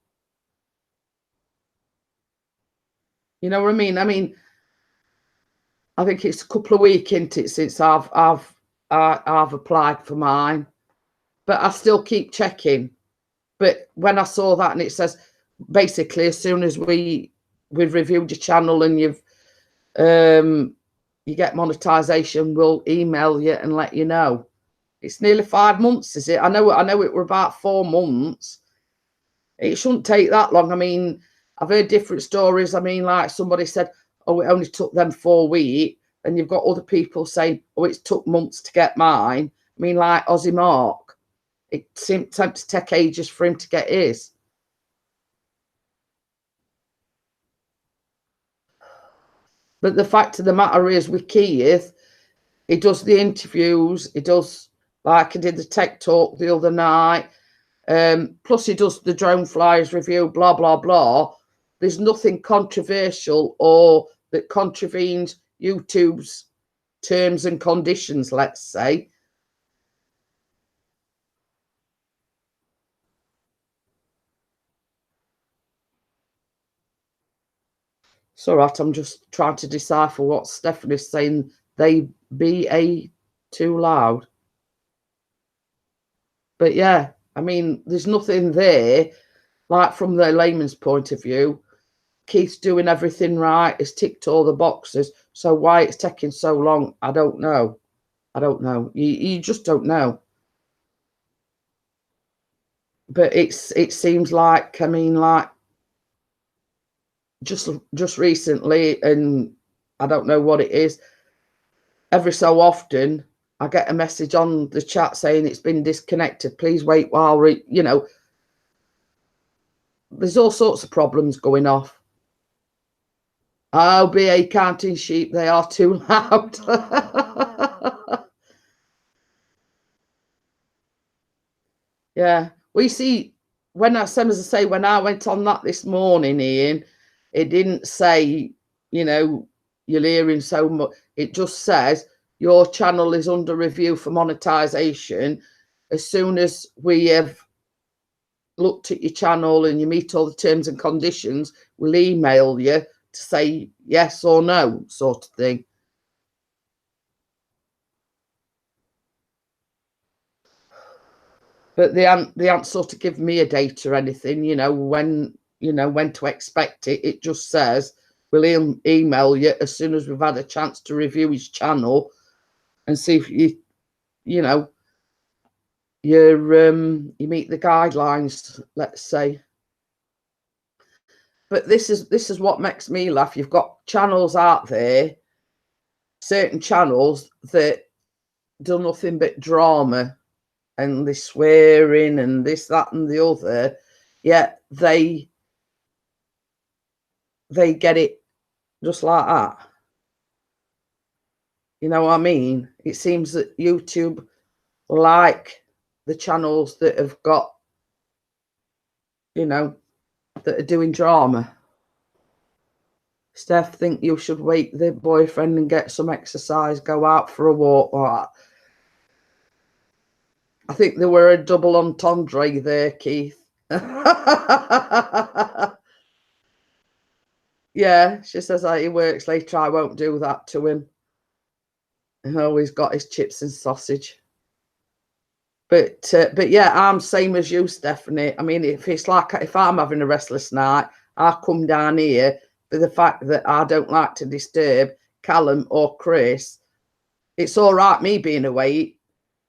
You know what I mean? I think it's a couple of weeks, isn't it, since I've applied for mine, but I still keep checking. But when I saw that, and it says basically as soon as we've reviewed your channel and you get monetization, we'll email you and let you know. It's nearly 5 months, is it? I know it were about 4 months. It shouldn't take that long. I mean, I've heard different stories. I mean, like somebody said, oh, it only took them 4 weeks. And you've got other people saying, oh, it took months to get mine. I mean, like Aussie Mark, it seemed to take ages for him to get his. But the fact of the matter is, with Keith, he does the interviews. He does, like I did the tech talk the other night. Plus he does the drone flyers review, blah, blah, blah. There's nothing controversial or that contravenes YouTube's terms and conditions, let's say. It's all right, I'm just trying to decipher what Stephanie's saying. They be too loud. But yeah, I mean, there's nothing there, like from the layman's point of view. Keith's doing everything right, has ticked all the boxes. So why it's taking so long, I don't know. I don't know. You just don't know. But it seems like, I mean, like just recently, and I don't know what it is, every so often I get a message on the chat saying it's been disconnected. Please wait while you know, there's all sorts of problems going off. Oh, BA counting sheep, they are too loud. Yeah, we see when I say when I went on that this morning, Ian, it didn't say, you know, you're hearing so much. It just says your channel is under review for monetization. As soon as we have looked at your channel and you meet all the terms and conditions, we'll email you to say yes or no, sort of thing. But they aren't sort of give me a date or anything, you know, when to expect it. It just says we'll email you as soon as we've had a chance to review his channel and see if you know, you meet the guidelines, let's say. But this is what makes me laugh. You've got channels out there, certain channels that do nothing but drama and they swearing and this, that, and the other. Yet they get it just like that. You know what I mean? It seems that YouTube like the channels that have got, you know, that are doing drama. Steph, think you should wake the boyfriend and get some exercise, go out for a walk. Or I think there were a double entendre there, Keith. Yeah, she says he works later. I won't do that to him. And always got his chips and sausage. But yeah, I'm same as you, Stephanie. I mean, if I'm having a restless night, I come down here for the fact that I don't like to disturb Callum or Chris. It's all right me being awake,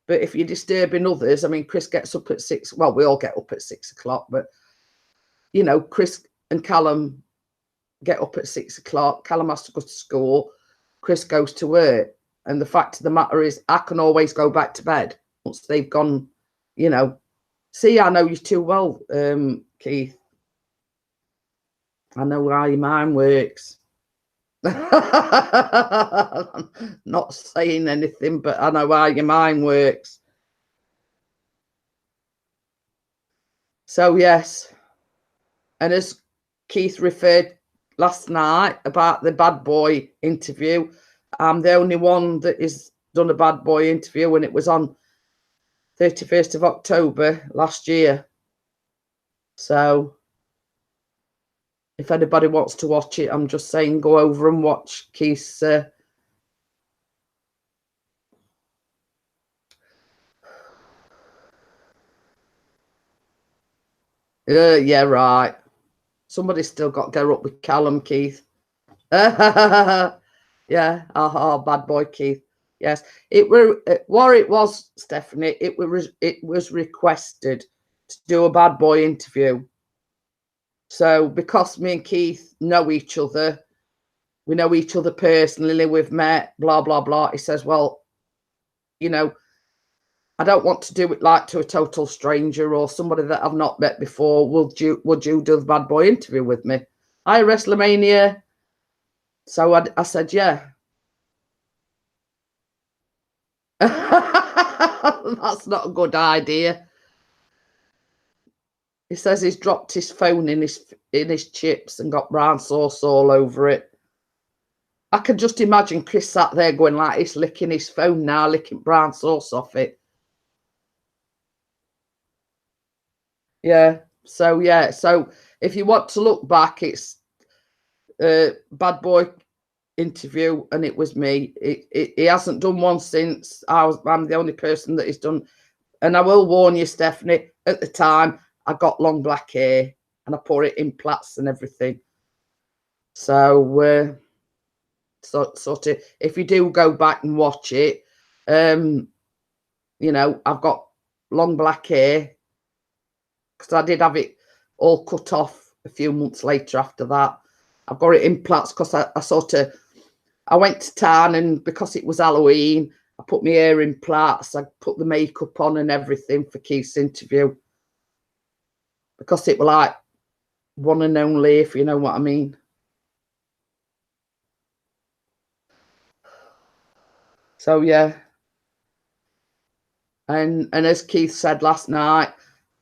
but if you're disturbing others, I mean, Chris gets up at 6. Well, we all get up at 6 o'clock, but you know, Chris and Callum get up at 6 o'clock. Callum has to go to school. Chris goes to work. And the fact of the matter is, I can always go back to bed once they've gone, you know. See, I know you too well, Keith. I know how your mind works. Not saying anything, but I know how your mind works. So, yes. And as Keith referred last night about the bad boy interview, I'm the only one that has done a bad boy interview, and it was on 31st of October last year. So if anybody wants to watch it, I'm just saying go over and watch Keith's yeah, right. Somebody's still got to go up with Callum, Keith. Yeah, bad boy Keith. Yes, it were what it was, Stephanie. It was requested to do a bad boy interview. So because me and Keith know each other, we know each other personally, we've met, blah blah blah. He says, well, you know, I don't want to do it like to a total stranger or somebody that I've not met before. Would you do the bad boy interview with me? Hi, WrestleMania. So I said, yeah. That's not a good idea. He says he's dropped his phone in his chips and got brown sauce all over it. I can just imagine Chris sat there going like this, licking his phone now, licking brown sauce off it. Yeah. So if you want to look back, it's bad boy interview, and it was me. He hasn't done one since. I'm the only person that he's done. And I will warn you, Stephanie, at the time I got long black hair and I put it in plaits and everything. So sort of, if you do go back and watch it, you know, I've got long black hair because I did have it all cut off a few months later after that. I've got it in plaits because I went to town, and because it was Halloween, I put my hair in plaits. I put the makeup on and everything for Keith's interview because it was like one and only, if you know what I mean. So yeah. And as Keith said last night,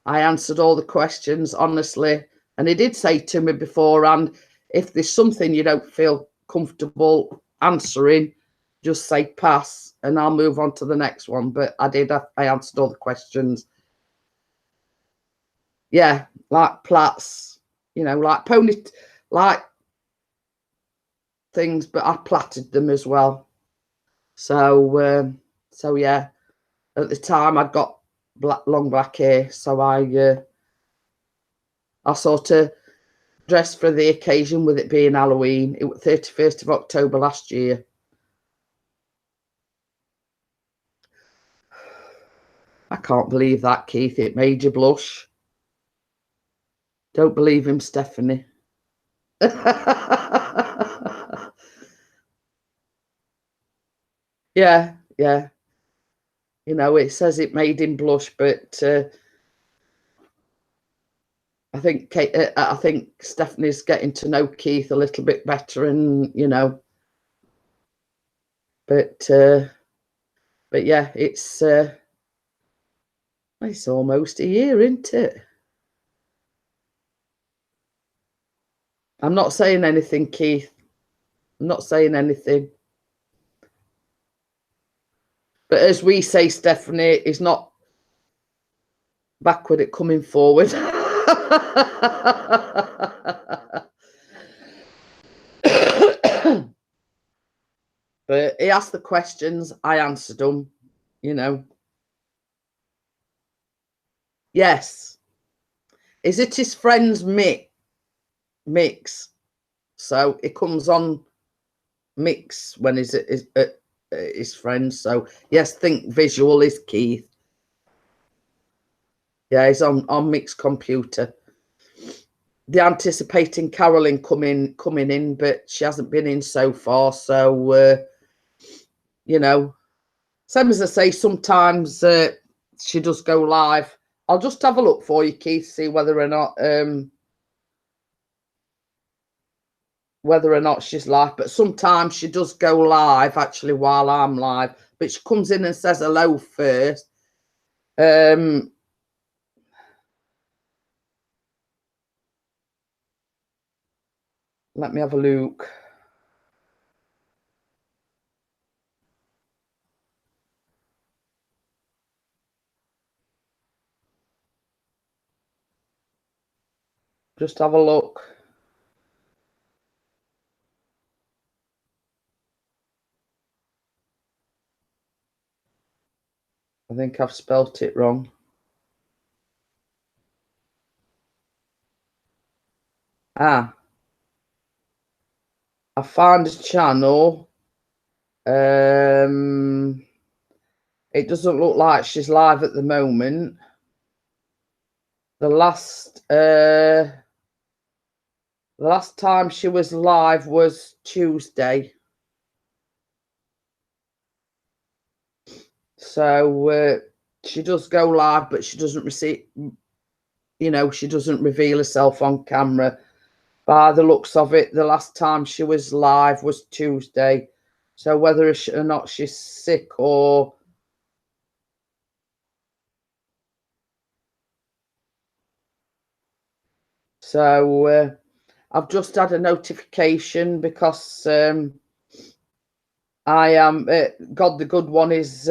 I answered all the questions honestly. And he did say to me beforehand, if there's something you don't feel comfortable answering, just say pass and I'll move on to the next one. But I answered all the questions. Yeah, like plaits, you know, like like things, but I plaited them as well. So yeah, at the time I'd got long black hair, so I sort of dressed for the occasion with it being Halloween. It was 31st of October last year. I can't believe that, Keith. It made you blush. Don't believe him, Stephanie. Yeah. You know, it says it made him blush, but I think Stephanie's getting to know Keith a little bit better, and you know, but yeah, it's almost a year, isn't it? I'm not saying anything, Keith. I'm not saying anything. But as we say, Stephanie, is not backward at coming forward. But he asked the questions, I answered them, you know. Yes. Is it his friend's mix? So it comes on mix when he's at his friends. So yes, think visual is Keith. Yeah, he's on mixed computer. They're anticipating Carolyn coming in, but she hasn't been in so far. So you know, same as I say, sometimes she does go live. I'll just have a look for you, Keith, see whether or not she's live. But sometimes she does go live actually while I'm live, but she comes in and says hello first. Let me have a look. Just have a look. I think I've spelt it wrong. I found a channel. It doesn't look like she's live at the moment. The last time she was live was Tuesday. So she does go live, but she doesn't receive, you know, she doesn't reveal herself on camera. By the looks of it, the last time she was live was Tuesday. So whether or not she's sick or so, I've just had a notification because I am God the Good One is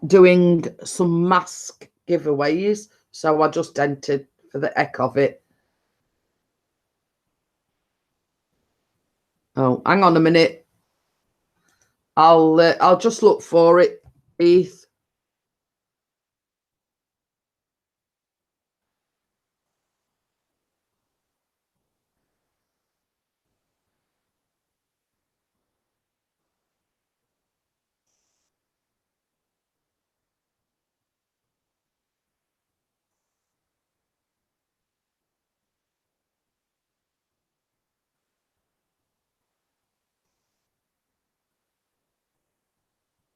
doing some mask giveaways, so I just entered for the heck of it. Oh, hang on a minute. I'll just look for it, Keith.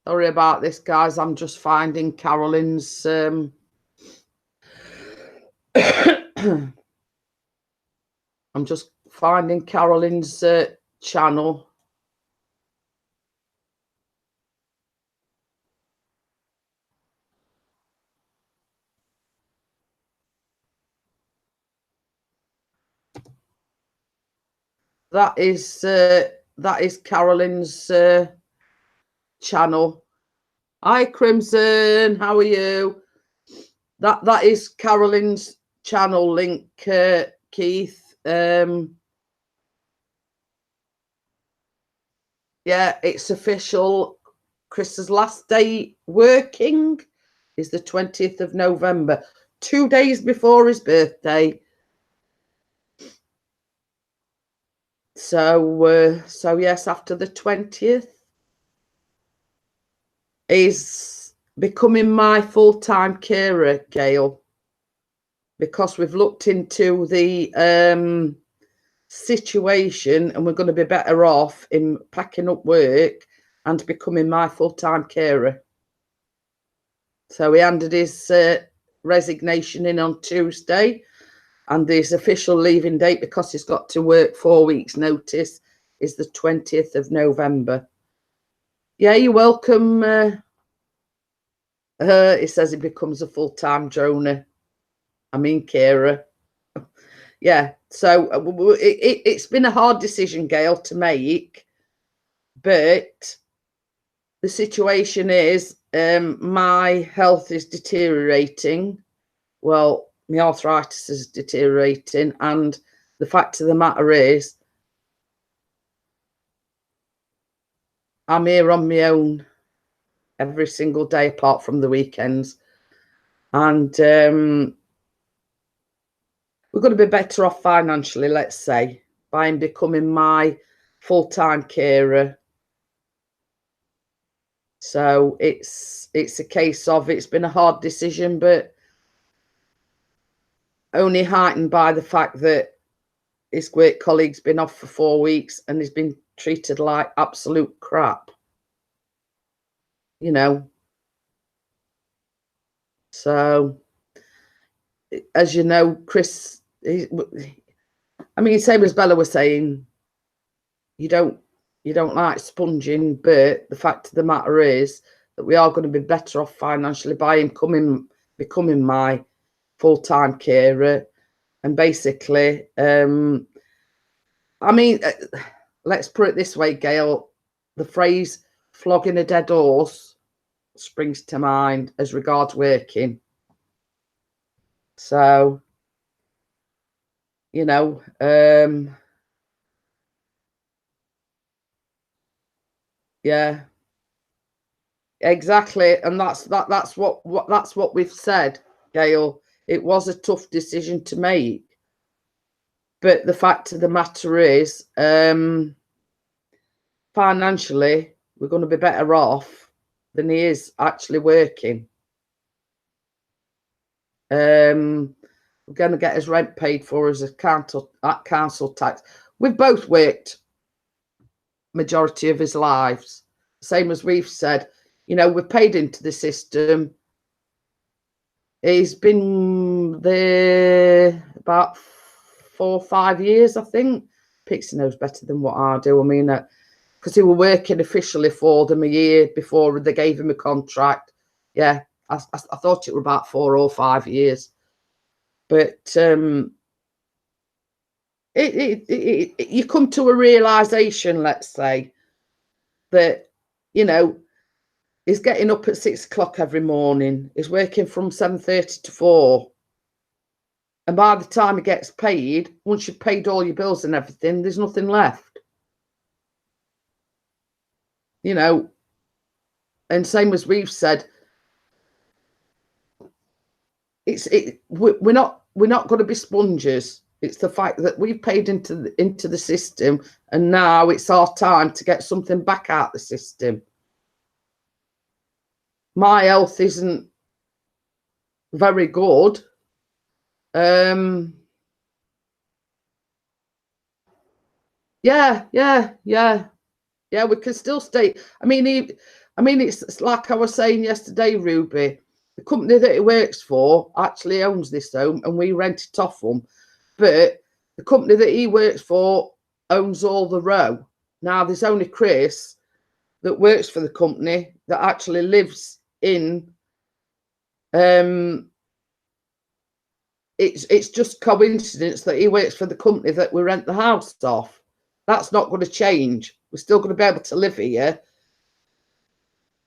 Sorry about this, guys. I'm just finding Carolyn's I'm just finding Carolyn's channel. That is Carolyn's channel. Hi, Crimson. How are you? That is Carolyn's channel link, Keith. Yeah, it's official. Chris's last day working is the 20th of November, 2 days before his birthday. So yes, after the 20th, he's becoming my full-time carer, Gail, because we've looked into the situation and we're going to be better off in packing up work and becoming my full-time carer. So he handed his resignation in on Tuesday, and his official leaving date, because he's got to work 4 weeks notice, is the 20th of November. Yeah, you're welcome. He says he becomes a full-time droner. I mean carer. Yeah, so it's been a hard decision, Gail, to make, but the situation is my health is deteriorating. Well, my arthritis is deteriorating, and the fact of the matter is I'm here on my own every single day apart from the weekends, and we're going to be better off financially, let's say, by him becoming my full-time carer. So it's a case of, it's been a hard decision, but only heightened by the fact that his work colleague's been off for 4 weeks and he's been treated like absolute crap. You know. So, as you know, Chris, I mean, same as Bella was saying, you don't like sponging, but the fact of the matter is that we are going to be better off financially by him becoming my full-time carer. And basically, I mean, let's put it this way, Gail, the phrase flogging a dead horse springs to mind as regards working. So, you know, yeah, exactly. And that's what we've said, Gail. It was a tough decision to make. But the fact of the matter is, financially, we're going to be better off than he is actually working. We're going to get his rent paid for as a council tax. We've both worked majority of his lives, same as we've said. You know, we've paid into the system. He's been there about 4 or 5 years, I think. Pixie knows better than what I do. I mean, because he was working officially for them a year before they gave him a contract. Yeah, I thought it was about 4 or 5 years. But you come to a realisation, let's say, that, you know, he's getting up at 6 o'clock every morning. He's working from 7:30 to 4. And by the time he gets paid, once you've paid all your bills and everything, there's nothing left. You know, and same as we've said, we're not going to be sponges. It's the fact that we've paid into the system, and now it's our time to get something back out the system. My health isn't very good. Yeah, we can still stay. I mean, it's like I was saying yesterday, Ruby. The company that he works for actually owns this home, and we rent it off them. But the company that he works for owns all the row. Now, there's only Chris that works for the company that actually lives in. It's just coincidence that he works for the company that we rent the house off. That's not going to change. We're still going to be able to live here,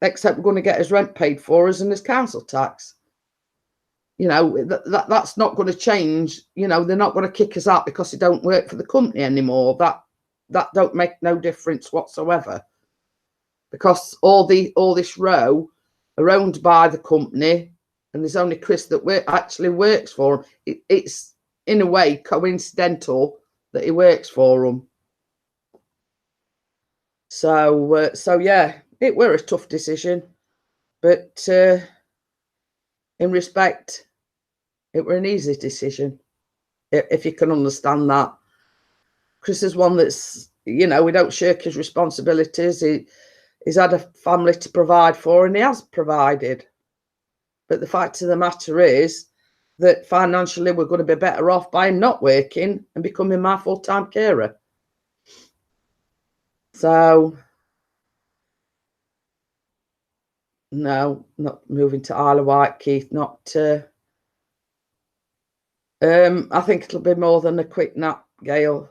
except we're going to get his rent paid for us and his council tax. You know, that's not going to change. You know, they're not going to kick us out because he don't work for the company anymore. That don't make no difference whatsoever, because all this row are owned by the company, and there's only Chris that actually works for him. It's in a way coincidental that he works for them. So yeah, it were a tough decision, but in respect, it were an easy decision, if you can understand that. Chris is one that's, you know, we don't shirk his responsibilities. He's had a family to provide for, and he has provided. But the fact of the matter is that financially we're going to be better off by him not working and becoming my full-time carer. So, no, not moving to Isle of Wight, Keith. Not. I think it'll be more than a quick nap, Gail.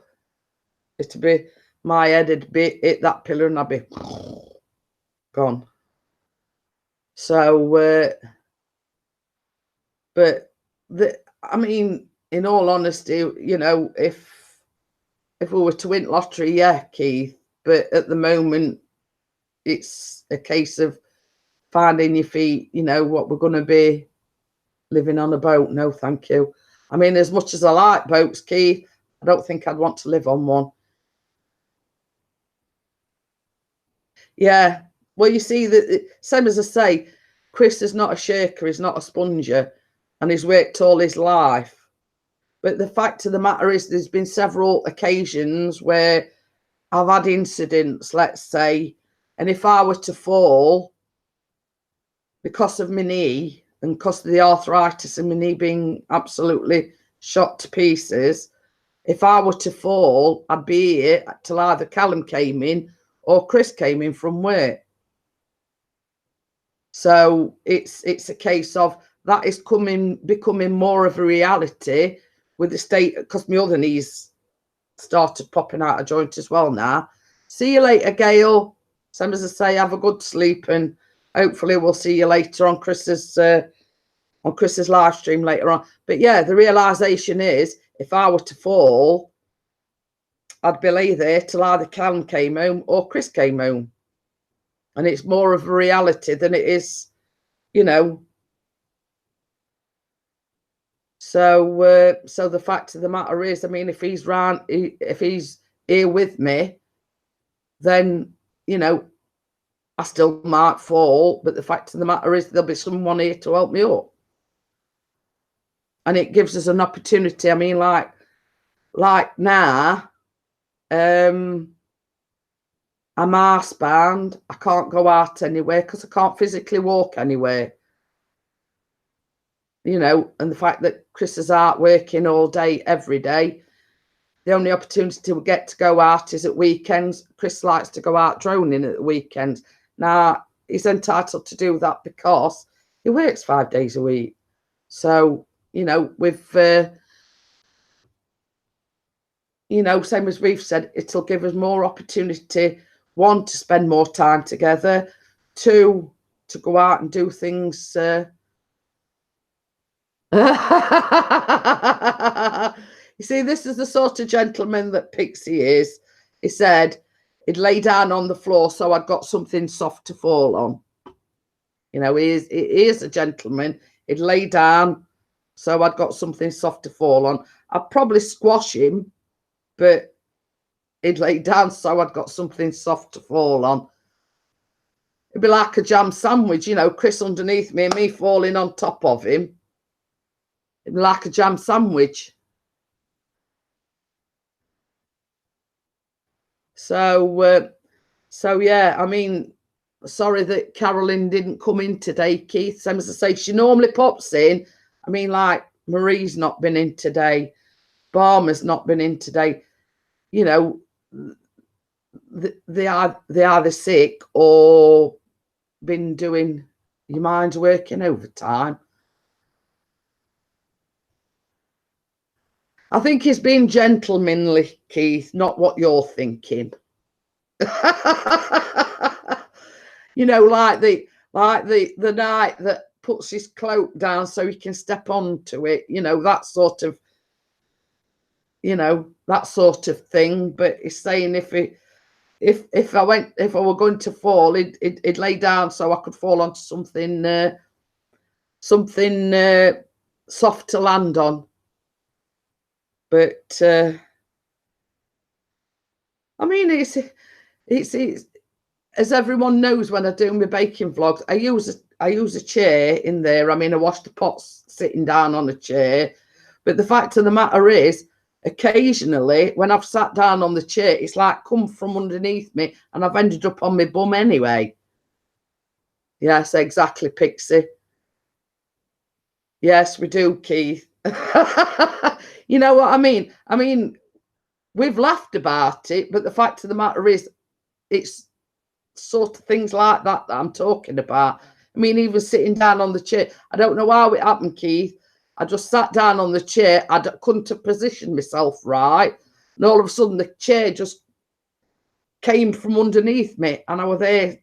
It'll be, my head would be hit that pillar and I'd be gone. So, but I mean, in all honesty, you know, if we were to win lottery, yeah, Keith. But at the moment, it's a case of finding your feet. You know what we're going to be living on a boat. No, thank you. I mean, as much as I like boats, Keith, I don't think I'd want to live on one. Yeah. Well, you see, that same as I say, Chris is not a shaker. He's not a sponger, and he's worked all his life. But the fact of the matter is, there's been several occasions where I've had incidents, let's say, and if I were to fall because of my knee and because of the arthritis and my knee being absolutely shot to pieces, if I were to fall, I'd be here till either Callum came in or Chris came in from work. So it's a case of that is becoming more of a reality with the state, because my other knees started popping out of joint as well now. See you later, Gail. Same as I say, have a good sleep, and hopefully we'll see you later on Chris's live stream later on. But yeah, the realization is, if I were to fall, I'd be lay there till either Callum came home or Chris came home. And it's more of a reality than it is, you know. So so the fact of the matter is, I mean, if he's here with me, then, you know, I still might fall, but the fact of the matter is there'll be someone here to help me up. And it gives us an opportunity. I mean, like now, I'm housebound. I can't go out anywhere because I can't physically walk anywhere. You know, and the fact that Chris is out working all day, every day, the only opportunity we get to go out is at weekends. Chris likes to go out droning at the weekends. Now, he's entitled to do that because he works 5 days a week. So, you know, you know, same as we've said, it'll give us more opportunity, one, to spend more time together, two, to go out and do things. You see, this is the sort of gentleman that Pixie is. He said he'd lay down on the floor so I'd got something soft to fall on. You know, he is a gentleman. He'd lay down so I'd got something soft to fall on. I'd probably squash him, but he'd lay down so I'd got something soft to fall on. It'd be like a jam sandwich, you know, Chris underneath me and me falling on top of him. It'd be like a jam sandwich. So yeah, I mean, sorry that Carolyn didn't come in today, Keith. Same as I say, she normally pops in. I mean, like, Marie's not been in today. Barmer's not been in today. You know, they either sick or been doing your mind's working overtime. I think he's been gentlemanly, Keith, not what you're thinking. You know, like the knight that puts his cloak down so he can step onto it, you know, that sort of, you know, that sort of thing. But he's saying if I were going to fall, he'd lay down so I could fall onto something soft to land on. But I mean, it's as everyone knows, when I do my baking vlogs, I use a chair in there. I mean, I wash the pots sitting down on a chair. But the fact of the matter is, occasionally when I've sat down on the chair, it's like come from underneath me and I've ended up on my bum anyway. Yes, exactly, Pixie. Yes, we do, Keith. You know what I mean? I mean, we've laughed about it, but the fact of the matter is, it's sort of things like that I'm talking about. I mean, even sitting down on the chair, I don't know how it happened, Keith. I just sat down on the chair. I couldn't have positioned myself right. And all of a sudden, the chair just came from underneath me. And I was there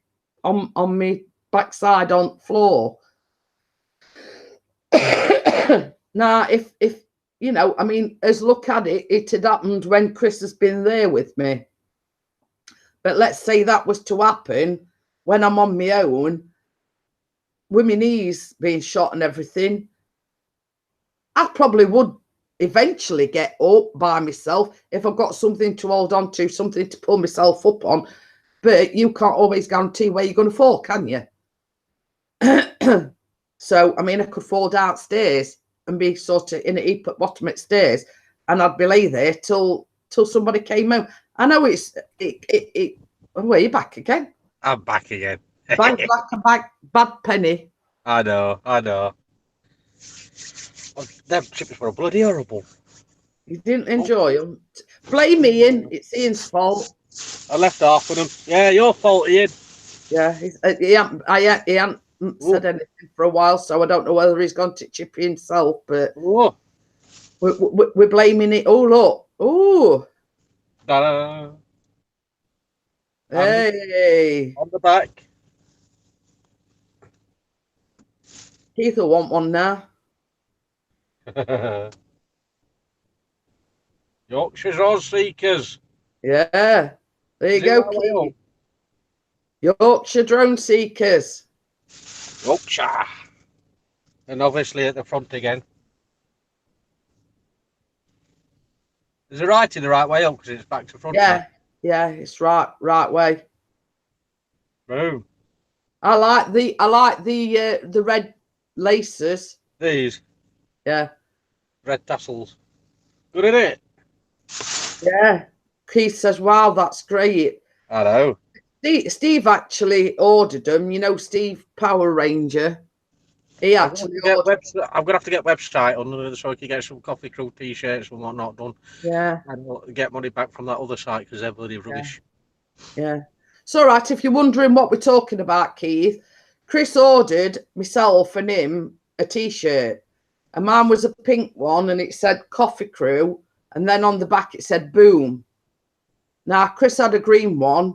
on my backside on the floor. Now, if you know, I mean, as look at it, it had happened when Chris has been there with me. But let's say that was to happen when I'm on my own, with my knees being shot and everything. I probably would eventually get up by myself if I've got something to hold on to, something to pull myself up on. But you can't always guarantee where you're going to fall, can you? So, I mean, I could fall downstairs and be sort of in a heap at bottom of stairs, and I'd be lay there till somebody came home. I know it. Oh, are you back again? I'm back again. Bang like a bad penny. I know. Oh, them chips were bloody horrible. You didn't enjoy them. Blame Ian. It's Ian's fault. I left half of them. Yeah, your fault, Ian. Yeah, he hadn't said anything for a while, so I don't know whether he's gone to Chippy himself, but Oh. we're blaming it all up. Oh, Ta-da. hey, On the back. Keith will want one now. Yorkshire's Rose Seekers. Yeah, there you Is it go, that way up? Keith. Yorkshire Drone Seekers. Yorkshire. And obviously at the front again. Is it writing the right way up because it's back to front? Yeah, it's right way. Boom. I like the red laces. These Yeah, red tassels. Good in it. yeah. Keith says, "Wow, that's great." I know. Steve actually ordered them. You know, Steve Power Ranger. He actually ordered. I'm gonna have to get website on so I can get some Coffee Crew t-shirts and whatnot done. Yeah, And get money back from that other site because they're bloody rubbish. yeah. It's all right. If you're wondering what we're talking about, Keith, Chris ordered myself and him a t-shirt, and mine was a pink one, and it said Coffee Crew, and then on the back it said Boom. Now Chris had a green one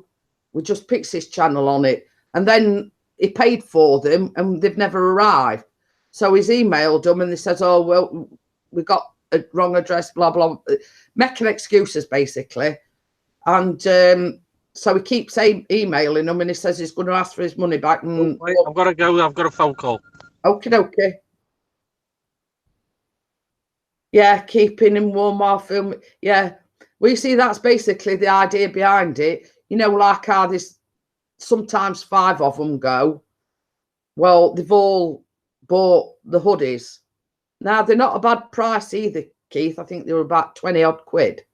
with just Pixie's channel on it, and then he paid for them, and they've never arrived. So he's emailed them, and they says, "Oh well, we got a wrong address, blah blah," making excuses basically, and so he keeps emailing them, and he says he's going to ask for his money back. And Wait, I've got to go. I've got a phone call. Okay. Yeah, keeping him warm while filming. Yeah, we see that's basically the idea behind it. You know, like how there's sometimes 5 of them go. Well, they've all bought the hoodies. Now, they're not a bad price either, Keith. I think they were about 20 odd quid.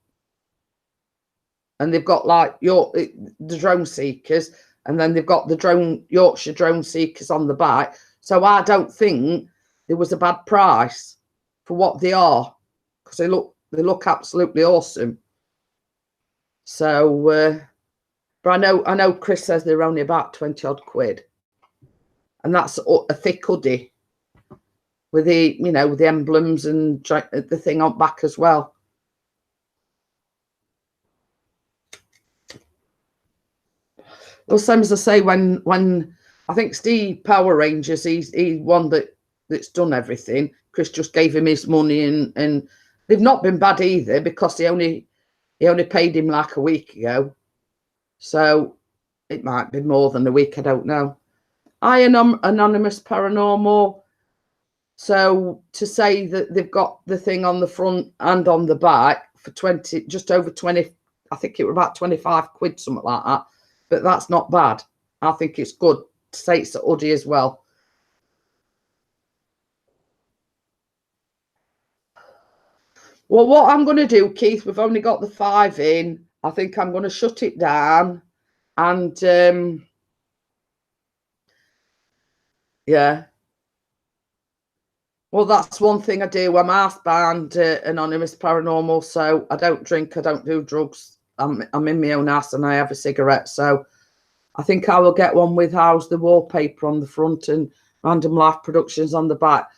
And they've got like the Drone Seekers, and then they've got the Yorkshire Drone Seekers on the back. So I don't think it was a bad price for what they are, because they look absolutely awesome. So, but I know Chris says they're only about 20 odd quid, and that's a thick hoodie with the with the emblems and the thing on back as well. Well, same as I say, when I think Steve Power Rangers, he's one that's done everything. Chris just gave him his money, and they've not been bad either, because he only paid him like a week ago. So it might be more than a week, I don't know. I am Anonymous Paranormal. So to say that they've got the thing on the front and on the back for just over 20, I think it was about 25 quid, something like that. But that's not bad. I think it's good to say it's a hoodie as well. Well, what I'm going to do, Keith, we've only got the 5 in. I think I'm going to shut it down. And, yeah. Well, that's one thing I do. I'm housebound, Anonymous Paranormal, so I don't drink, I don't do drugs. I'm in my own house and I have a cigarette. So I think I will get one with How's the Wallpaper on the front and Random Life Productions on the back.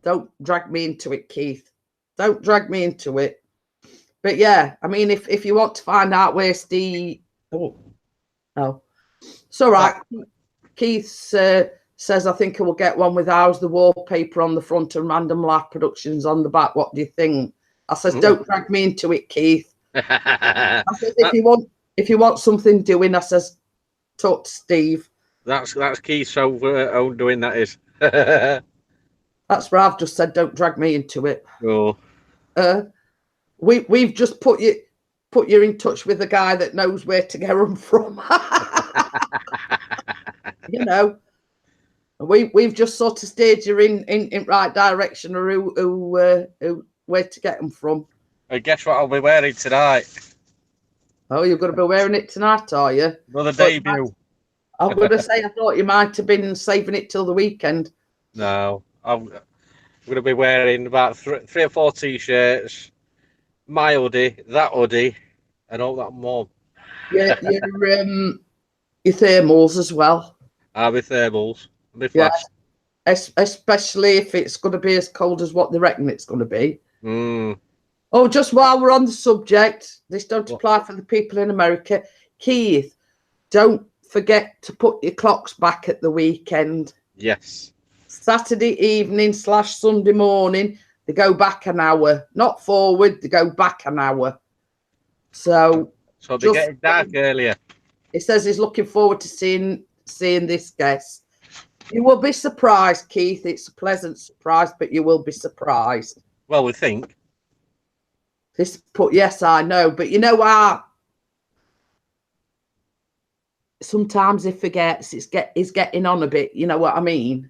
Don't drag me into it, Keith. Don't drag me into it. But yeah, I mean, if you want to find out where Steve... Oh. It's all right. Keith says, I think I will get one with How's the Wallpaper on the front and Random Life Productions on the back. What do you think? I says, don't drag me into it, Keith. I says, if you want something doing, I says, talk to Steve. That's Keith's own doing, that is. That's where I've just said, don't drag me into it. Oh. We've just put you in touch with a guy that knows where to get them from. You know. We've just sort of steered you in right direction of where to get them from. And guess what I'll be wearing tonight? Oh, you're going to be wearing it tonight, are you? Another debut. I'm going to say I thought you might have been saving it till the weekend. No, I'm going to be wearing about 3 or 4 t-shirts, my hoodie, that hoodie, and all that more. Your thermals as well. I'll be thermals, my Yeah. flask. Especially if it's going to be as cold as what they reckon it's going to be. Mm. Oh, just while we're on the subject, this don't apply for the people in America. Keith, don't forget to put your clocks back at the weekend. Yes. Saturday evening / Sunday morning, they go back an hour. Not forward, they go back an hour. So they're getting dark earlier. He says he's looking forward to seeing this guest. You will be surprised, Keith. It's a pleasant surprise, but you will be surprised. Well, we think. Yes, I know, but you know what? Sometimes he forgets. He's getting on a bit. You know what I mean?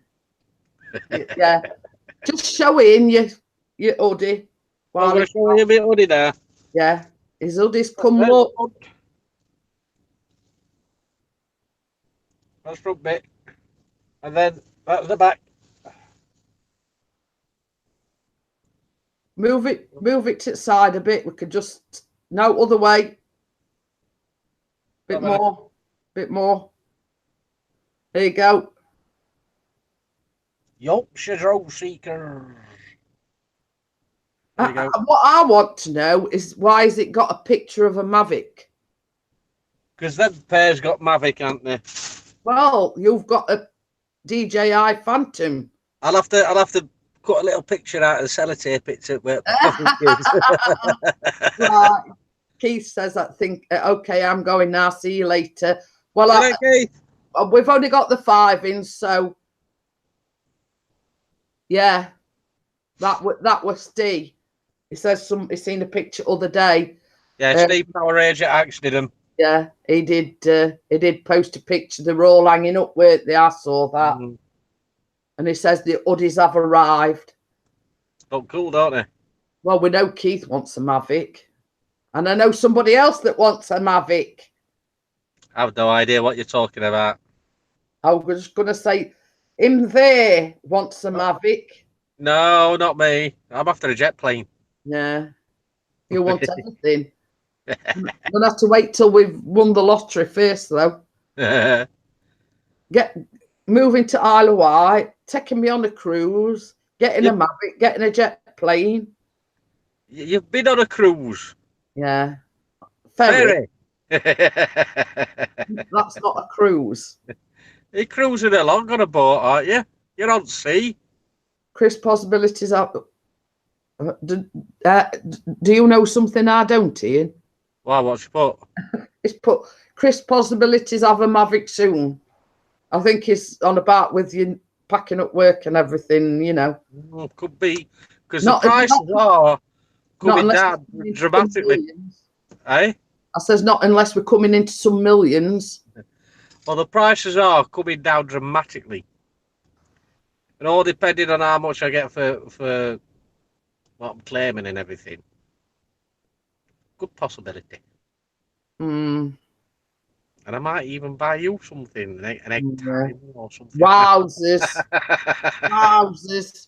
Yeah. Just show in your hoodie. I'm going to show you a bit hoodie there. Yeah. His hoodie's come up. That's front bit. And then that's the back. Move it to the side a bit. We could just no other way. Bit more. There you go. Yorkshire Road Seeker. What I want to know is why has it got a picture of a Mavic? Because that pair's got Mavic, haven't they? Well, you've got a DJI Phantom. I'll have to cut a little picture out and sellotape it to where. Right. Keith says, "I think okay, I'm going now. See you later." Well, we've only got the 5 in, so yeah, that was Steve. He says he's seen a picture other day. Yeah, Steve Power Ranger did him. Yeah, he did post a picture. They were all hanging up with I saw that. Mm-hmm. And he says the hoodies have arrived. Look cool, don't they? Well, we know Keith wants a Mavic. And I know somebody else that wants a Mavic. I have no idea what you're talking about. I was just going to say, him there wants a Mavic. No, not me. I'm after a jet plane. Yeah. You want everything. I'm going to have to wait till we've won the lottery first, though. Moving to Isle of Wight, taking me on a cruise, getting a Mavic, getting a jet plane. You've been on a cruise. Yeah. Ferry. That's not a cruise. You're cruising along on a boat, aren't you? You're on sea. Chris, possibilities are... do you know something I don't, Ian? Well, what's your put? It's put, Chris, possibilities have a Mavic soon. I think he's on about with you packing up work and everything, you know. Could be. Because the prices are coming down dramatically. Eh? I says not unless we're coming into some millions. Well, the prices are coming down dramatically. And all depending on how much I get for what I'm claiming and everything. Good possibility. Mm. And I might even buy you something, an egg time or something. Wowzers. Wowzers.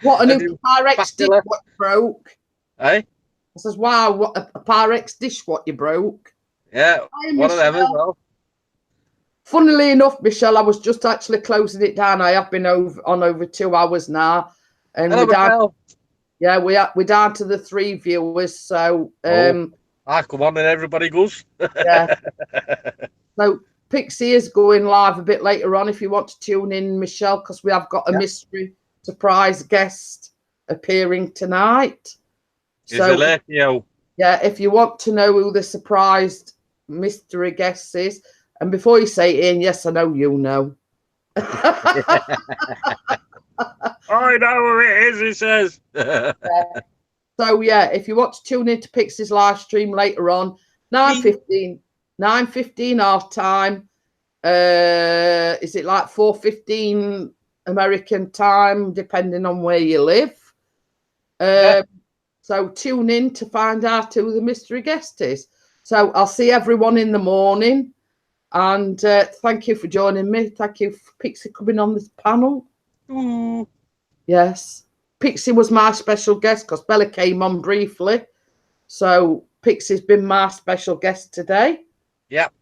What, a new Pyrex dish what broke? Eh? I says, wow, what a Pyrex dish what you broke. Yeah, one of them as well. Funnily enough, Michelle, I was just actually closing it down. I have been over 2 hours now. And we're down, we're down to the 3 viewers. So I come on and everybody goes. Yeah. So Pixie is going live a bit later on if you want to tune in, Michelle, because we have got a mystery surprise guest appearing tonight. So yeah, if you want to know who the surprised mystery guest is, and before you say it, Ian, yes, I know you know. I know who it is, he says. So yeah, if you want to tune into Pixie's live stream later on, 9:15 our time, Is it like 4:15 American time, depending on where you live? Yeah. So tune in to find out who the mystery guest is. So I'll see everyone in the morning. And thank you for joining me. Thank you for Pixie coming on this panel. Ooh. Yes. Pixie was my special guest because Bella came on briefly. So Pixie's been my special guest today. Yep.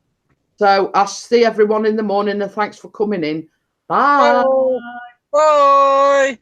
So I'll see everyone in the morning and thanks for coming in. Bye. Bye. Bye.